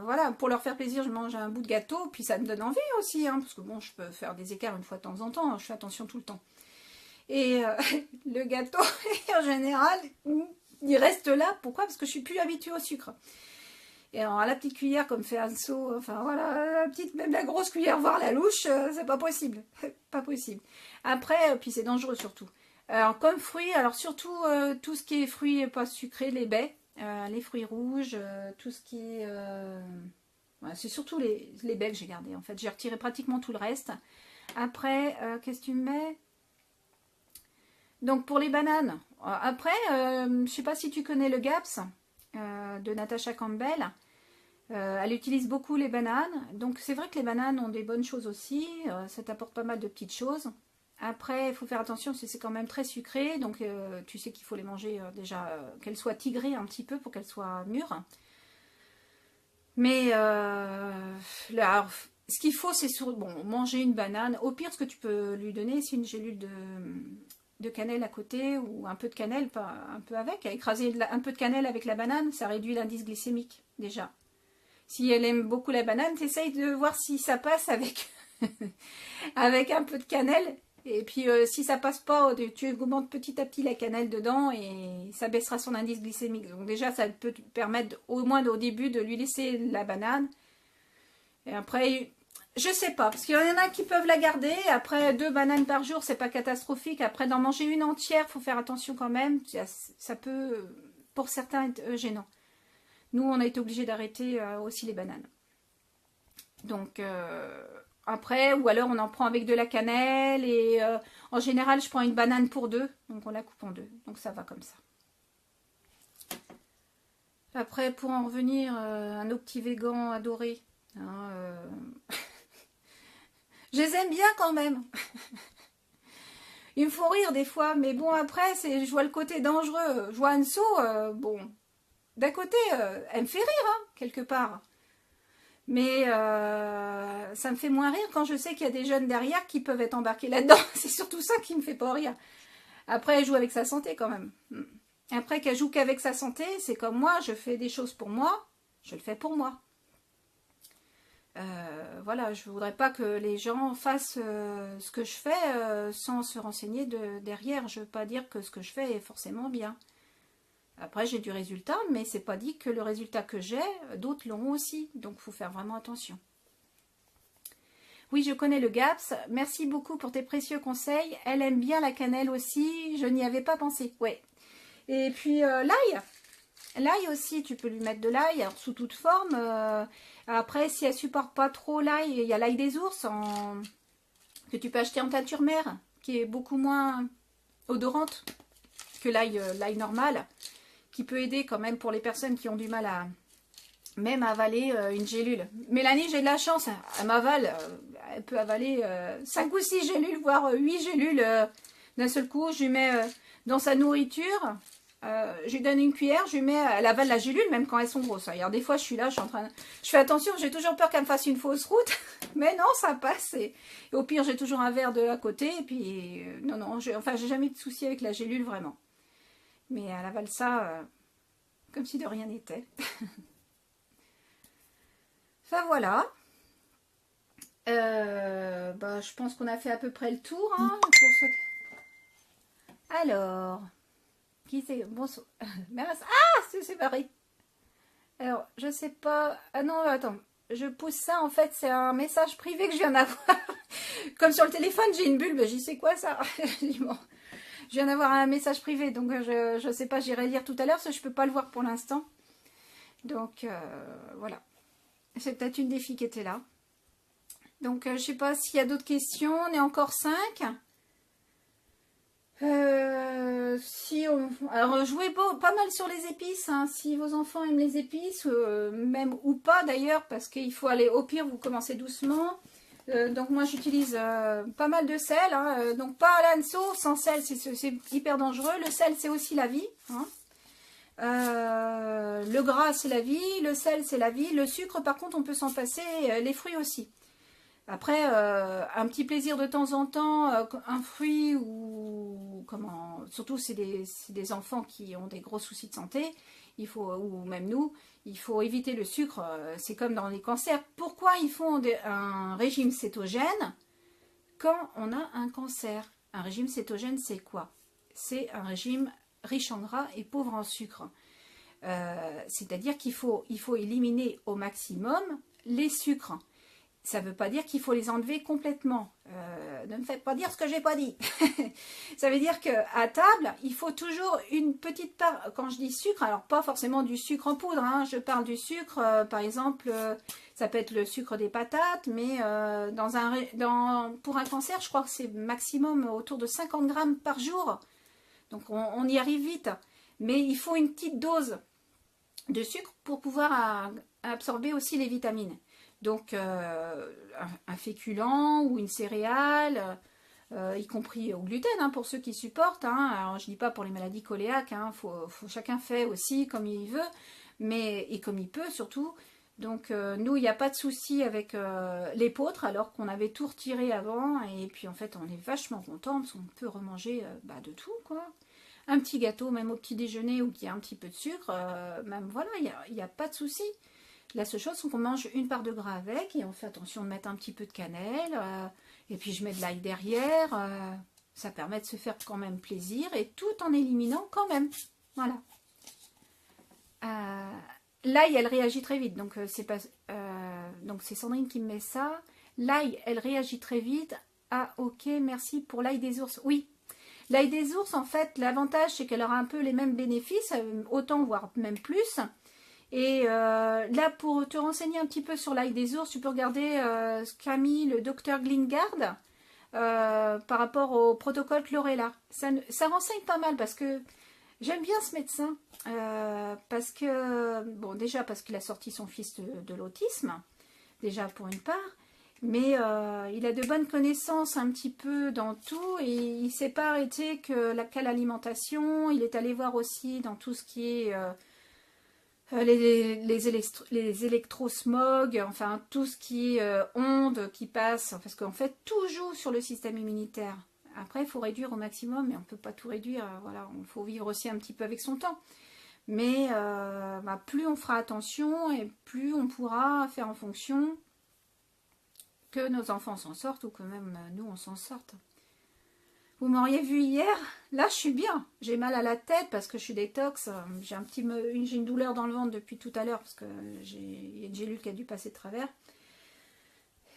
Speaker 1: voilà, pour leur faire plaisir, je mange un bout de gâteau, puis ça me donne envie aussi, hein, parce que bon, je peux faire des écarts une fois de temps en temps, hein, je fais attention tout le temps. Et le gâteau, en général, il reste là. Pourquoi? Parce que je suis plus habituée au sucre. Et alors, à la petite cuillère, comme fait Anso, enfin voilà, la petite, même la grosse cuillère, voire la louche, c'est pas possible. Pas possible. Après, puis c'est dangereux surtout. Alors, comme fruits, alors surtout tout ce qui est fruits pas sucrés, les baies, les fruits rouges, tout ce qui est... ouais, c'est surtout les baies que j'ai gardées, en fait. J'ai retiré pratiquement tout le reste. Après, qu'est-ce que tu me mets? Donc, pour les bananes. Après, je sais pas si tu connais le GAPS de Natasha Campbell. Elle utilise beaucoup les bananes. Donc, c'est vrai que les bananes ont des bonnes choses aussi. Ça t'apporte pas mal de petites choses. Après, il faut faire attention, c'est quand même très sucré, donc tu sais qu'il faut les manger déjà, qu'elles soient tigrées un petit peu pour qu'elles soient mûres. Mais alors, ce qu'il faut, c'est bon, manger une banane. Au pire, ce que tu peux lui donner, c'est une gélule de cannelle à côté, ou un peu de cannelle, pas un peu avec. Écraser un peu de cannelle avec la banane, ça réduit l'indice glycémique, déjà. Si elle aime beaucoup la banane, t'essayes de voir si ça passe avec, avec un peu de cannelle. Et puis, si ça passe pas, tu augmentes petit à petit la cannelle dedans et ça baissera son indice glycémique. Donc déjà, ça peut te permettre, au moins au début, de lui laisser la banane. Et après, je sais pas, parce qu'il y en a qui peuvent la garder. Après, 2 bananes par jour, c'est pas catastrophique. Après, d'en manger une entière, faut faire attention quand même. Ça peut, pour certains, être gênant. Nous, on a été obligés d'arrêter aussi les bananes. Donc... après, ou alors on en prend avec de la cannelle et en général je prends une banane pour 2, donc on la coupe en 2, donc ça va comme ça. Après, pour en revenir à nos petits végans adorés, hein, je les aime bien quand même. Ils me font rire des fois, mais bon après je vois le côté dangereux. Je vois Anso, bon, d'un côté elle me fait rire hein, quelque part. Mais ça me fait moins rire quand je sais qu'il y a des jeunes derrière qui peuvent être embarqués là-dedans. C'est surtout ça qui me fait pas rire. Après, elle joue avec sa santé quand même. Après, qu'elle joue qu'avec sa santé, c'est comme moi, je fais des choses pour moi, je le fais pour moi. Voilà, je voudrais pas que les gens fassent ce que je fais sans se renseigner derrière. Je veux pas dire que ce que je fais est forcément bien. Après, j'ai du résultat, mais c'est pas dit que le résultat que j'ai, d'autres l'auront aussi. Donc, il faut faire vraiment attention. Oui, je connais le GAPS. Merci beaucoup pour tes précieux conseils. Elle aime bien la cannelle aussi. Je n'y avais pas pensé. Ouais. Et puis, l'ail. L'ail aussi, tu peux lui mettre de l'ail sous toute forme. Après, si elle supporte pas trop l'ail, il y a l'ail des ours que tu peux acheter en teinture mère, qui est beaucoup moins odorante que l'ail normal, qui peut aider quand même pour les personnes qui ont du mal à même avaler une gélule. Mélanie, j'ai de la chance, elle m'avale, elle peut avaler 5 ou 6 gélules, voire 8 gélules d'un seul coup. Je lui mets dans sa nourriture, je lui donne une cuillère, je lui mets, elle avale la gélule même quand elles sont grosses. Alors des fois je suis là, je fais attention, j'ai toujours peur qu'elle me fasse une fausse route, mais non, ça passe. Et au pire, j'ai toujours un verre de à côté, et puis non, j'ai jamais eu de souci avec la gélule vraiment. Mais elle avale ça comme si de rien n'était. Enfin voilà. Je pense qu'on a fait à peu près le tour. Hein, pour ceux... Alors, qui c'est? Bonsoir. Ah, c'est Marie. Alors, je sais pas. Ah non, attends. Je pousse ça. En fait, c'est un message privé que je viens d'avoir. Comme sur le téléphone, j'ai une bulle. J'y sais quoi ça? Bon. Je viens d'avoir un message privé, donc je sais pas, j'irai lire tout à l'heure, parce que je peux pas le voir pour l'instant. Donc, voilà. C'est peut-être une des filles qui était là. Donc, je sais pas s'il y a d'autres questions. On est encore 5. Alors, jouez pas mal sur les épices. Hein, si vos enfants aiment les épices, même ou pas d'ailleurs, parce qu'il faut aller, au pire, vous commencez doucement. Donc moi j'utilise pas mal de sel, hein, donc pas à l'anso, sans sel c'est hyper dangereux, le sel c'est aussi la vie, hein. Le gras, c'est la vie. Le sel, c'est la vie. Le sucre, par contre, on peut s'en passer. Les fruits aussi. Après, un petit plaisir de temps en temps, un fruit ou comment, surtout c'est des enfants qui ont des gros soucis de santé, il faut, ou même nous, il faut éviter le sucre, c'est comme dans les cancers. Pourquoi ils font un régime cétogène quand on a un cancer? Un régime cétogène, c'est quoi? C'est un régime riche en gras et pauvre en sucre. C'est-à-dire qu'il faut éliminer au maximum les sucres. Ça ne veut pas dire qu'il faut les enlever complètement. Ne me faites pas dire ce que je n'ai pas dit. Ça veut dire qu'à table, il faut toujours une petite part. Quand je dis sucre, alors pas forcément du sucre en poudre. Hein, je parle du sucre, par exemple, ça peut être le sucre des patates, mais pour un cancer, je crois que c'est maximum autour de 50 grammes par jour. Donc on y arrive vite. Mais il faut une petite dose de sucre pour pouvoir absorber aussi les vitamines. Donc, un féculent ou une céréale, y compris au gluten, hein, pour ceux qui supportent. Hein. Alors, je ne dis pas pour les maladies coléaques, hein, chacun fait aussi comme il veut, et comme il peut surtout. Donc, nous, il n'y a pas de souci avec l'épeautre, alors qu'on avait tout retiré avant. Et puis, en fait, on est vachement content parce qu'on peut remanger de tout, quoi. Un petit gâteau, même au petit déjeuner, où il y a un petit peu de sucre, même voilà, il n'y a pas de souci. La seule chose, c'est qu'on mange une part de gras avec et on fait attention de mettre un petit peu de cannelle. Et puis je mets de l'ail derrière. Ça permet de se faire quand même plaisir et tout en éliminant quand même. Voilà. L'ail, elle réagit très vite. Donc c'est Sandrine qui me met ça. L'ail, elle réagit très vite. Ah ok, merci pour l'ail des ours. Oui. L'ail des ours, en fait, l'avantage, c'est qu'elle aura un peu les mêmes bénéfices, autant voire même plus. Et là, pour te renseigner un petit peu sur l'ail des ours, tu peux regarder ce qu'a mis le docteur Glingard par rapport au protocole Chlorella. Ça renseigne pas mal parce que j'aime bien ce médecin. Parce que, bon, déjà parce qu'il a sorti son fils de l'autisme, déjà pour une part. Mais il a de bonnes connaissances un petit peu dans tout et il ne s'est pas arrêté qu'à l'alimentation. Il est allé voir aussi dans tout ce qui est... les électrosmog, enfin tout ce qui est ondes qui passent, parce qu'en fait tout joue sur le système immunitaire. Après il faut réduire au maximum, mais on ne peut pas tout réduire, voilà, il faut vivre aussi un petit peu avec son temps. Mais plus on fera attention et plus on pourra faire en fonction que nos enfants s'en sortent ou que même nous on s'en sorte. Vous m'auriez vu hier, là je suis bien, j'ai mal à la tête parce que je suis détox, j'ai une douleur dans le ventre depuis tout à l'heure parce que il y a une gélule qui a dû passer de travers.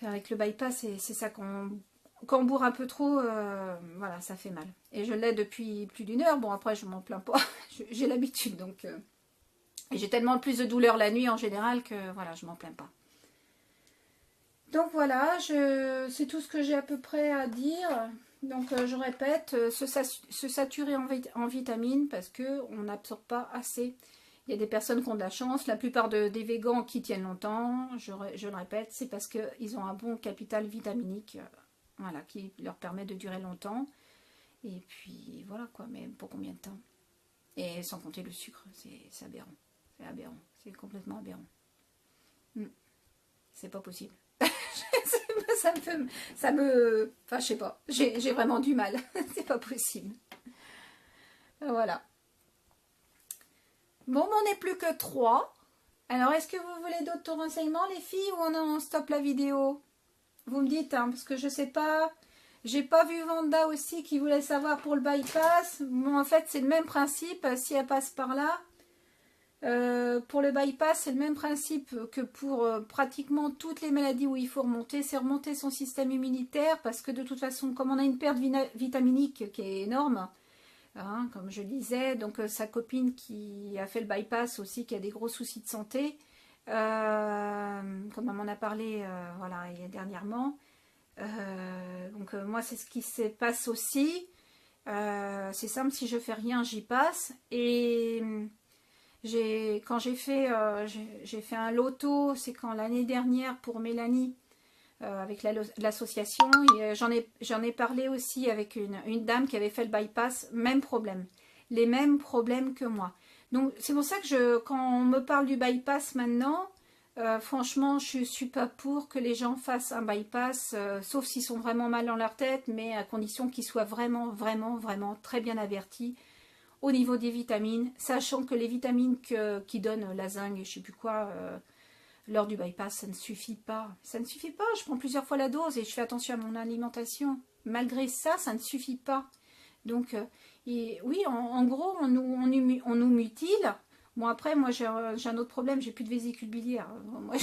Speaker 1: Avec le bypass, c'est ça quand on bourre un peu trop, voilà, ça fait mal. Et je l'ai depuis plus d'une heure, bon après je m'en plains pas, j'ai l'habitude donc... et j'ai tellement plus de douleur la nuit en général que voilà, je m'en plains pas. Donc voilà, c'est tout ce que j'ai à peu près à dire. Donc je répète, se saturer en vitamines parce qu'on n'absorbe pas assez. Il y a des personnes qui ont de la chance, la plupart des végans qui tiennent longtemps, je le répète, c'est parce qu'ils ont un bon capital vitaminique, voilà, qui leur permet de durer longtemps. Et puis voilà quoi, mais pour combien de temps? Et sans compter le sucre, c'est aberrant. C'est aberrant, c'est complètement aberrant. C'est pas possible. Enfin, je sais pas. J'ai vraiment du mal. C'est pas possible. Voilà. Bon, on n'est plus que 3. Alors, est-ce que vous voulez d'autres renseignements, les filles, ou on stoppe la vidéo? Vous me dites, hein, parce que je sais pas. J'ai pas vu Vanda aussi qui voulait savoir pour le bypass. Bon, en fait, c'est le même principe. Si elle passe par là. Pour le bypass, c'est le même principe que pour pratiquement toutes les maladies où il faut remonter, c'est remonter son système immunitaire parce que de toute façon, comme on a une perte vitaminique qui est énorme, hein, comme je disais, donc sa copine qui a fait le bypass aussi, qui a des gros soucis de santé, comme on m'en a parlé voilà, dernièrement, donc moi c'est ce qui se passe aussi, c'est simple, si je fais rien, j'y passe, et... Quand j'ai fait un loto, c'est quand l'année dernière pour Mélanie, avec l'association, j'en ai parlé aussi avec une dame qui avait fait le bypass, même problème, les mêmes problèmes que moi. Donc c'est pour ça que quand on me parle du bypass maintenant, franchement je suis pas pour que les gens fassent un bypass, sauf s'ils sont vraiment mal dans leur tête, mais à condition qu'ils soient vraiment, vraiment, vraiment très bien avertis au niveau des vitamines, sachant que les vitamines qui donnent la zinc et je sais plus quoi, lors du bypass, ça ne suffit pas. Ça ne suffit pas, je prends plusieurs fois la dose et je fais attention à mon alimentation. Malgré ça, ça ne suffit pas. Donc, oui, en gros, on nous mutile. Bon, après, moi, j'ai un autre problème, j'ai plus de vésicule biliaire. Moi,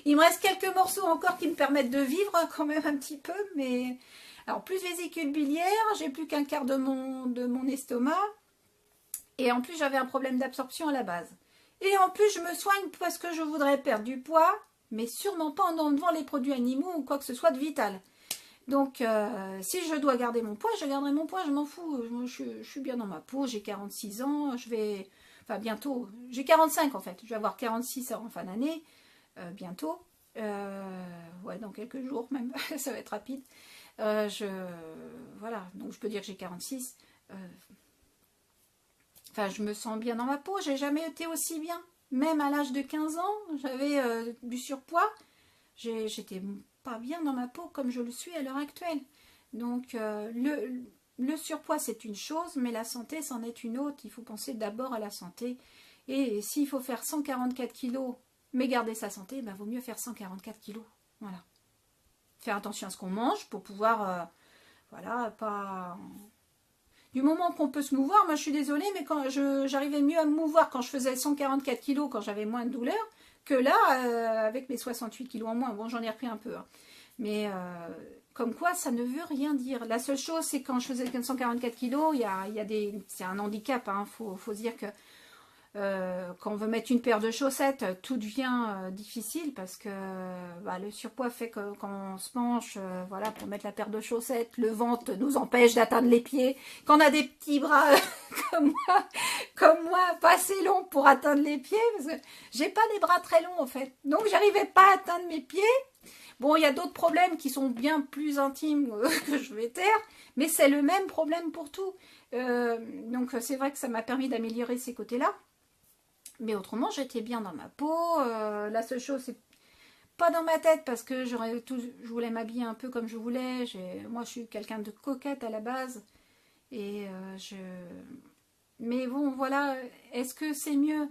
Speaker 1: il me reste quelques morceaux encore qui me permettent de vivre quand même un petit peu, mais... Alors, plus de vésicule biliaire, j'ai plus qu'un quart de mon estomac. Et en plus, j'avais un problème d'absorption à la base. Et en plus, je me soigne parce que je voudrais perdre du poids, mais sûrement pas en enlevant les produits animaux ou quoi que ce soit de vital. Donc, si je dois garder mon poids, je garderai mon poids, je m'en fous. Je suis bien dans ma peau, j'ai 46 ans, je vais... Enfin, bientôt, j'ai 45 en fait. Je vais avoir 46 en fin d'année, bientôt. Ouais, dans quelques jours même, ça va être rapide. Voilà, donc je peux dire que j'ai 46. Enfin, je me sens bien dans ma peau, j'ai jamais été aussi bien. Même à l'âge de 15 ans, j'avais du surpoids. J'étais pas bien dans ma peau comme je le suis à l'heure actuelle. Donc, le surpoids, c'est une chose, mais la santé, c'en est une autre. Il faut penser d'abord à la santé. Et s'il faut faire 144 kilos, mais garder sa santé, ben, vaut mieux faire 144 kilos. Voilà. Faire attention à ce qu'on mange pour pouvoir, voilà, pas... Du moment qu'on peut se mouvoir, moi je suis désolée, mais quand j'arrivais mieux à me mouvoir quand je faisais 144 kilos, quand j'avais moins de douleur, que là, avec mes 68 kilos en moins. Bon, j'en ai repris un peu, hein. Mais comme quoi, ça ne veut rien dire. La seule chose, c'est quand je faisais 144 kilos, c'est un handicap. Il faut se dire que quand on veut mettre une paire de chaussettes, tout devient difficile parce que le surpoids fait que quand on se penche, voilà, pour mettre la paire de chaussettes, le ventre nous empêche d'atteindre les pieds. Quand on a des petits bras comme moi, pas assez longs pour atteindre les pieds, parce que j'ai pas des bras très longs en fait. Donc j'arrivais pas à atteindre mes pieds. Bon, il y a d'autres problèmes qui sont bien plus intimes que je vais taire, mais c'est le même problème pour tout. Donc c'est vrai que ça m'a permis d'améliorer ces côtés-là. Mais autrement, j'étais bien dans ma peau. La seule chose, c'est pas dans ma tête parce que je voulais m'habiller un peu comme je voulais. Moi, je suis quelqu'un de coquette à la base. Et Mais bon, voilà. Est-ce que c'est mieux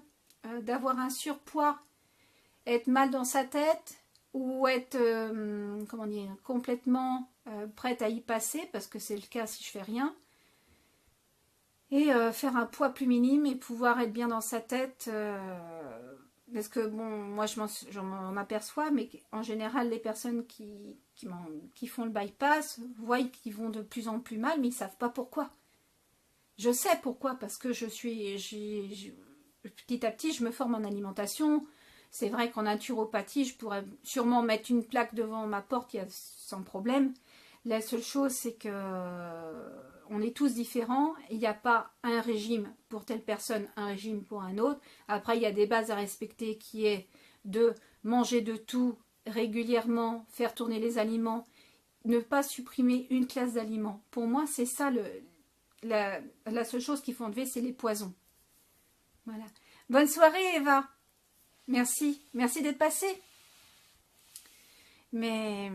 Speaker 1: d'avoir un surpoids, être mal dans sa tête ou être, comment dire, complètement prête à y passer parce que c'est le cas si je fais rien? Et faire un poids plus minime et pouvoir être bien dans sa tête. Parce que, bon, moi, je m'en aperçois, mais en général, les personnes qui font le bypass voient qu'ils vont de plus en plus mal, mais ils ne savent pas pourquoi. Je sais pourquoi, parce que petit à petit, je me forme en alimentation. C'est vrai qu'en naturopathie, je pourrais sûrement mettre une plaque devant ma porte sans problème. La seule chose, c'est que on est tous différents. Il n'y a pas un régime pour telle personne, un régime pour un autre. Après, il y a des bases à respecter qui est de manger de tout régulièrement, faire tourner les aliments, ne pas supprimer une classe d'aliments. Pour moi, c'est ça la seule chose qu'il faut enlever, c'est les poisons. Voilà. Bonne soirée, Eva. Merci. Merci d'être passée. Mais...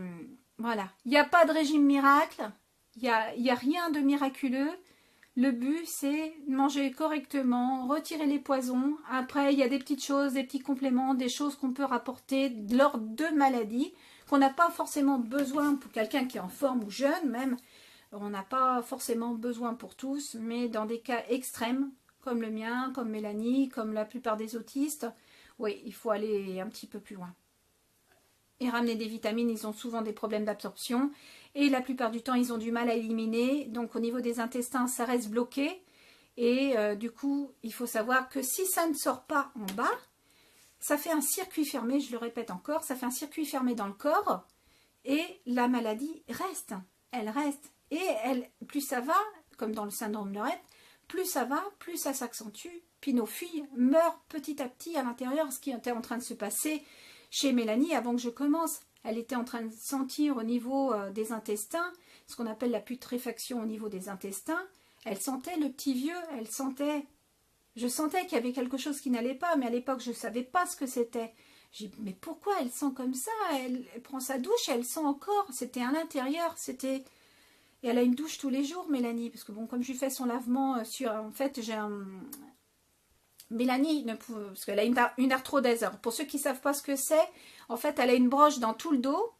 Speaker 1: voilà, il n'y a pas de régime miracle, il n'y a rien de miraculeux. Le but, c'est manger correctement, retirer les poisons. Après, il y a des petites choses, des petits compléments, des choses qu'on peut rapporter lors de maladies, qu'on n'a pas forcément besoin pour quelqu'un qui est en forme ou jeune même. On n'a pas forcément besoin pour tous, mais dans des cas extrêmes, comme le mien, comme Mélanie, comme la plupart des autistes, oui, il faut aller un petit peu plus loin. Et ramener des vitamines, ils ont souvent des problèmes d'absorption. Et la plupart du temps, ils ont du mal à éliminer. Donc au niveau des intestins, ça reste bloqué. Et du coup, il faut savoir que si ça ne sort pas en bas, ça fait un circuit fermé, je le répète encore, ça fait un circuit fermé dans le corps. Et la maladie reste. Elle reste. Et plus ça va, comme dans le syndrome de Lorette, plus ça va, plus ça s'accentue. Puis nos filles meurent petit à petit à l'intérieur, ce qui était en train de se passer chez Mélanie, avant que je commence, elle était en train de sentir au niveau des intestins, ce qu'on appelle la putréfaction au niveau des intestins. Elle sentait le petit vieux, elle sentait Je sentais qu'il y avait quelque chose qui n'allait pas, mais à l'époque, je ne savais pas ce que c'était. J'ai dit, mais pourquoi elle sent comme ça? Elle prend sa douche et elle sent encore. C'était à l'intérieur, c'était... Et elle a une douche tous les jours, Mélanie, parce que bon, comme je lui fais son lavement sur... En fait, j'ai un... Mélanie, parce qu'elle a une arthrodèse. Alors, pour ceux qui ne savent pas ce que c'est, en fait, elle a une broche dans tout le dos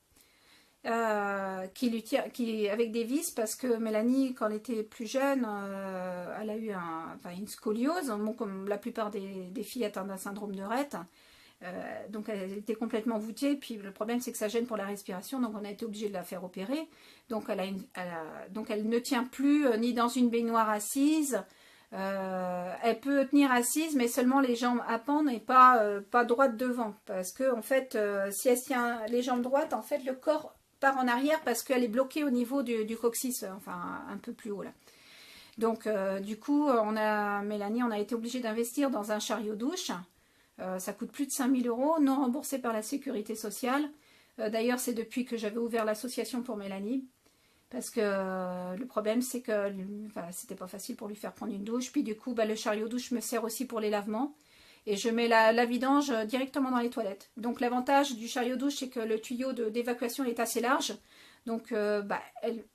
Speaker 1: qui lui tire, avec des vis, parce que Mélanie, quand elle était plus jeune, elle a eu une scoliose, bon, comme la plupart des filles atteintes d'un syndrome de Rett. Donc elle était complètement voûtée, puis le problème c'est que ça gêne pour la respiration, donc on a été obligé de la faire opérer. Donc donc elle ne tient plus ni dans une baignoire assise. Elle peut tenir assise, mais seulement les jambes à pendre et pas droite devant, parce que en fait si elle tient les jambes droites, en fait le corps part en arrière parce qu'elle est bloquée au niveau du coccyx, enfin un peu plus haut là. Donc du coup Mélanie, on a été obligé d'investir dans un chariot douche. Ça coûte plus de 5 000 €, non remboursé par la sécurité sociale. D'ailleurs, c'est depuis que j'avais ouvert l'association pour Mélanie. Parce que le problème, c'est que c'était pas facile pour lui faire prendre une douche. Puis du coup, le chariot douche me sert aussi pour les lavements. Et je mets la vidange directement dans les toilettes. Donc l'avantage du chariot douche, c'est que le tuyau d'évacuation est assez large. Donc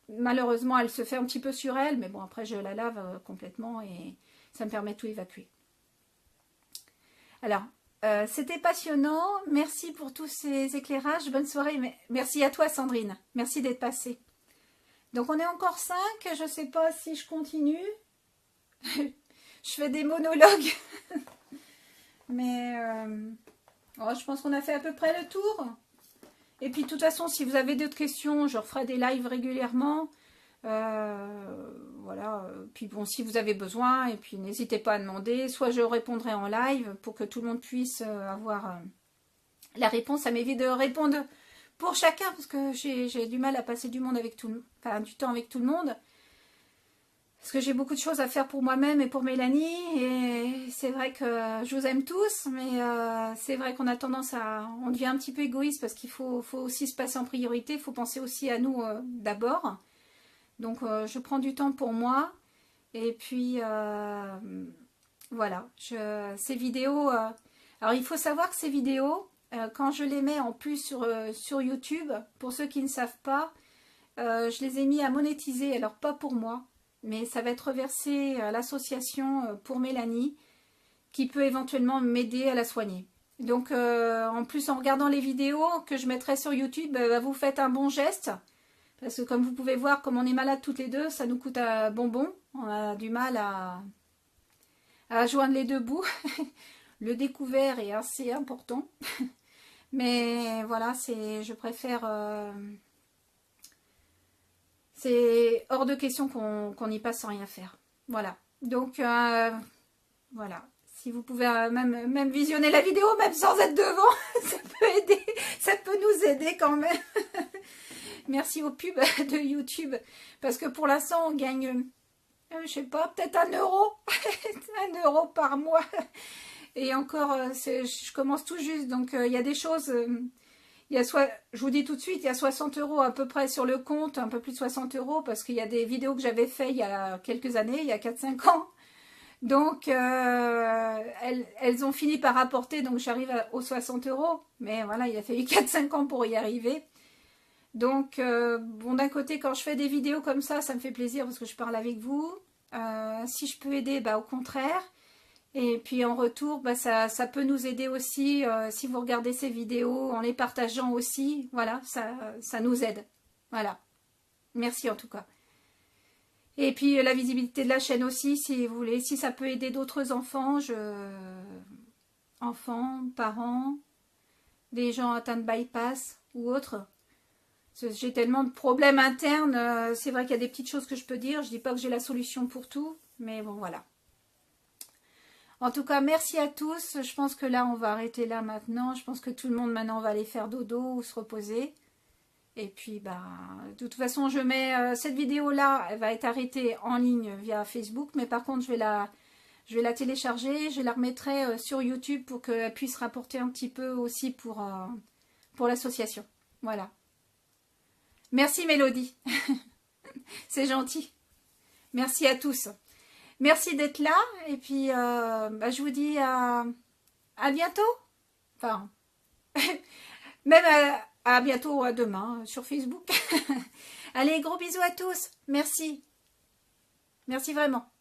Speaker 1: malheureusement, elle se fait un petit peu sur elle. Mais bon, après, je la lave complètement et ça me permet de tout évacuer. Alors, c'était passionnant. Merci pour tous ces éclairages. Bonne soirée. Merci à toi, Sandrine. Merci d'être passée. Donc, on est encore 5. Je ne sais pas si je continue. Je fais des monologues. Mais je pense qu'on a fait à peu près le tour. Et puis, de toute façon, si vous avez d'autres questions, je referai des lives régulièrement. Voilà, puis bon, si vous avez besoin, et puis n'hésitez pas à demander, soit je répondrai en live pour que tout le monde puisse avoir la réponse. Ça m'évite de répondre pour chacun, parce que j'ai du mal à passer du temps avec tout le monde, parce que j'ai beaucoup de choses à faire pour moi-même et pour Mélanie, et c'est vrai que je vous aime tous, mais c'est vrai qu'on a tendance on devient un petit peu égoïste, parce qu'il faut aussi se passer en priorité, il faut penser aussi à nous d'abord. Donc je prends du temps pour moi. Et puis voilà. Ces vidéos. Alors il faut savoir que ces vidéos, quand je les mets en plus sur YouTube, pour ceux qui ne savent pas, je les ai mis à monétiser. Alors pas pour moi, mais ça va être reversé à l'association pour Mélanie, qui peut éventuellement m'aider à la soigner. Donc en plus, en regardant les vidéos que je mettrai sur YouTube, vous faites un bon geste. Parce que comme vous pouvez voir, comme on est malades toutes les deux, ça nous coûte un bonbon. On a du mal à joindre les deux bouts. Le découvert est assez important. Mais voilà, je préfère... c'est hors de question qu'on y passe sans rien faire. Voilà. Donc, voilà. Si vous pouvez même visionner la vidéo, même sans être devant, ça peut aider. Ça peut nous aider quand même. Merci aux pubs de YouTube. Parce que pour l'instant, on gagne, je sais pas, peut-être 1 €. 1 € par mois. Et encore, je commence tout juste. Donc, il y a des choses... je vous dis tout de suite, il y a 60 € à peu près sur le compte. Un peu plus de 60 €. Parce qu'il y a des vidéos que j'avais fait il y a quelques années, il y a 4-5 ans. Donc, elles ont fini par rapporter. Donc, j'arrive aux 60 €. Mais voilà, il a fallu 4-5 ans pour y arriver. Donc, bon, d'un côté, quand je fais des vidéos comme ça me fait plaisir parce que je parle avec vous. Si je peux aider, au contraire. Et puis en retour, ça peut nous aider aussi si vous regardez ces vidéos en les partageant aussi. Voilà, ça nous aide. Voilà. Merci en tout cas. Et puis la visibilité de la chaîne aussi, si vous voulez. Si ça peut aider d'autres enfants, enfants, parents, des gens atteints de bypass ou autres. J'ai tellement de problèmes internes. C'est vrai qu'il y a des petites choses que je peux dire. Je ne dis pas que j'ai la solution pour tout. Mais bon, voilà. En tout cas, merci à tous. Je pense que là, on va arrêter là maintenant. Je pense que tout le monde, maintenant, va aller faire dodo ou se reposer. Et puis, de toute façon, je mets cette vidéo-là. Elle va être arrêtée en ligne via Facebook. Mais par contre, je vais la télécharger. Je la remettrai sur YouTube pour qu'elle puisse rapporter un petit peu aussi pour l'association. Voilà. Merci Mélodie, c'est gentil. Merci à tous. Merci d'être là. Et puis, bah, je vous dis à bientôt. Enfin, même à bientôt, à demain, sur Facebook. Allez, gros bisous à tous. Merci. Merci vraiment.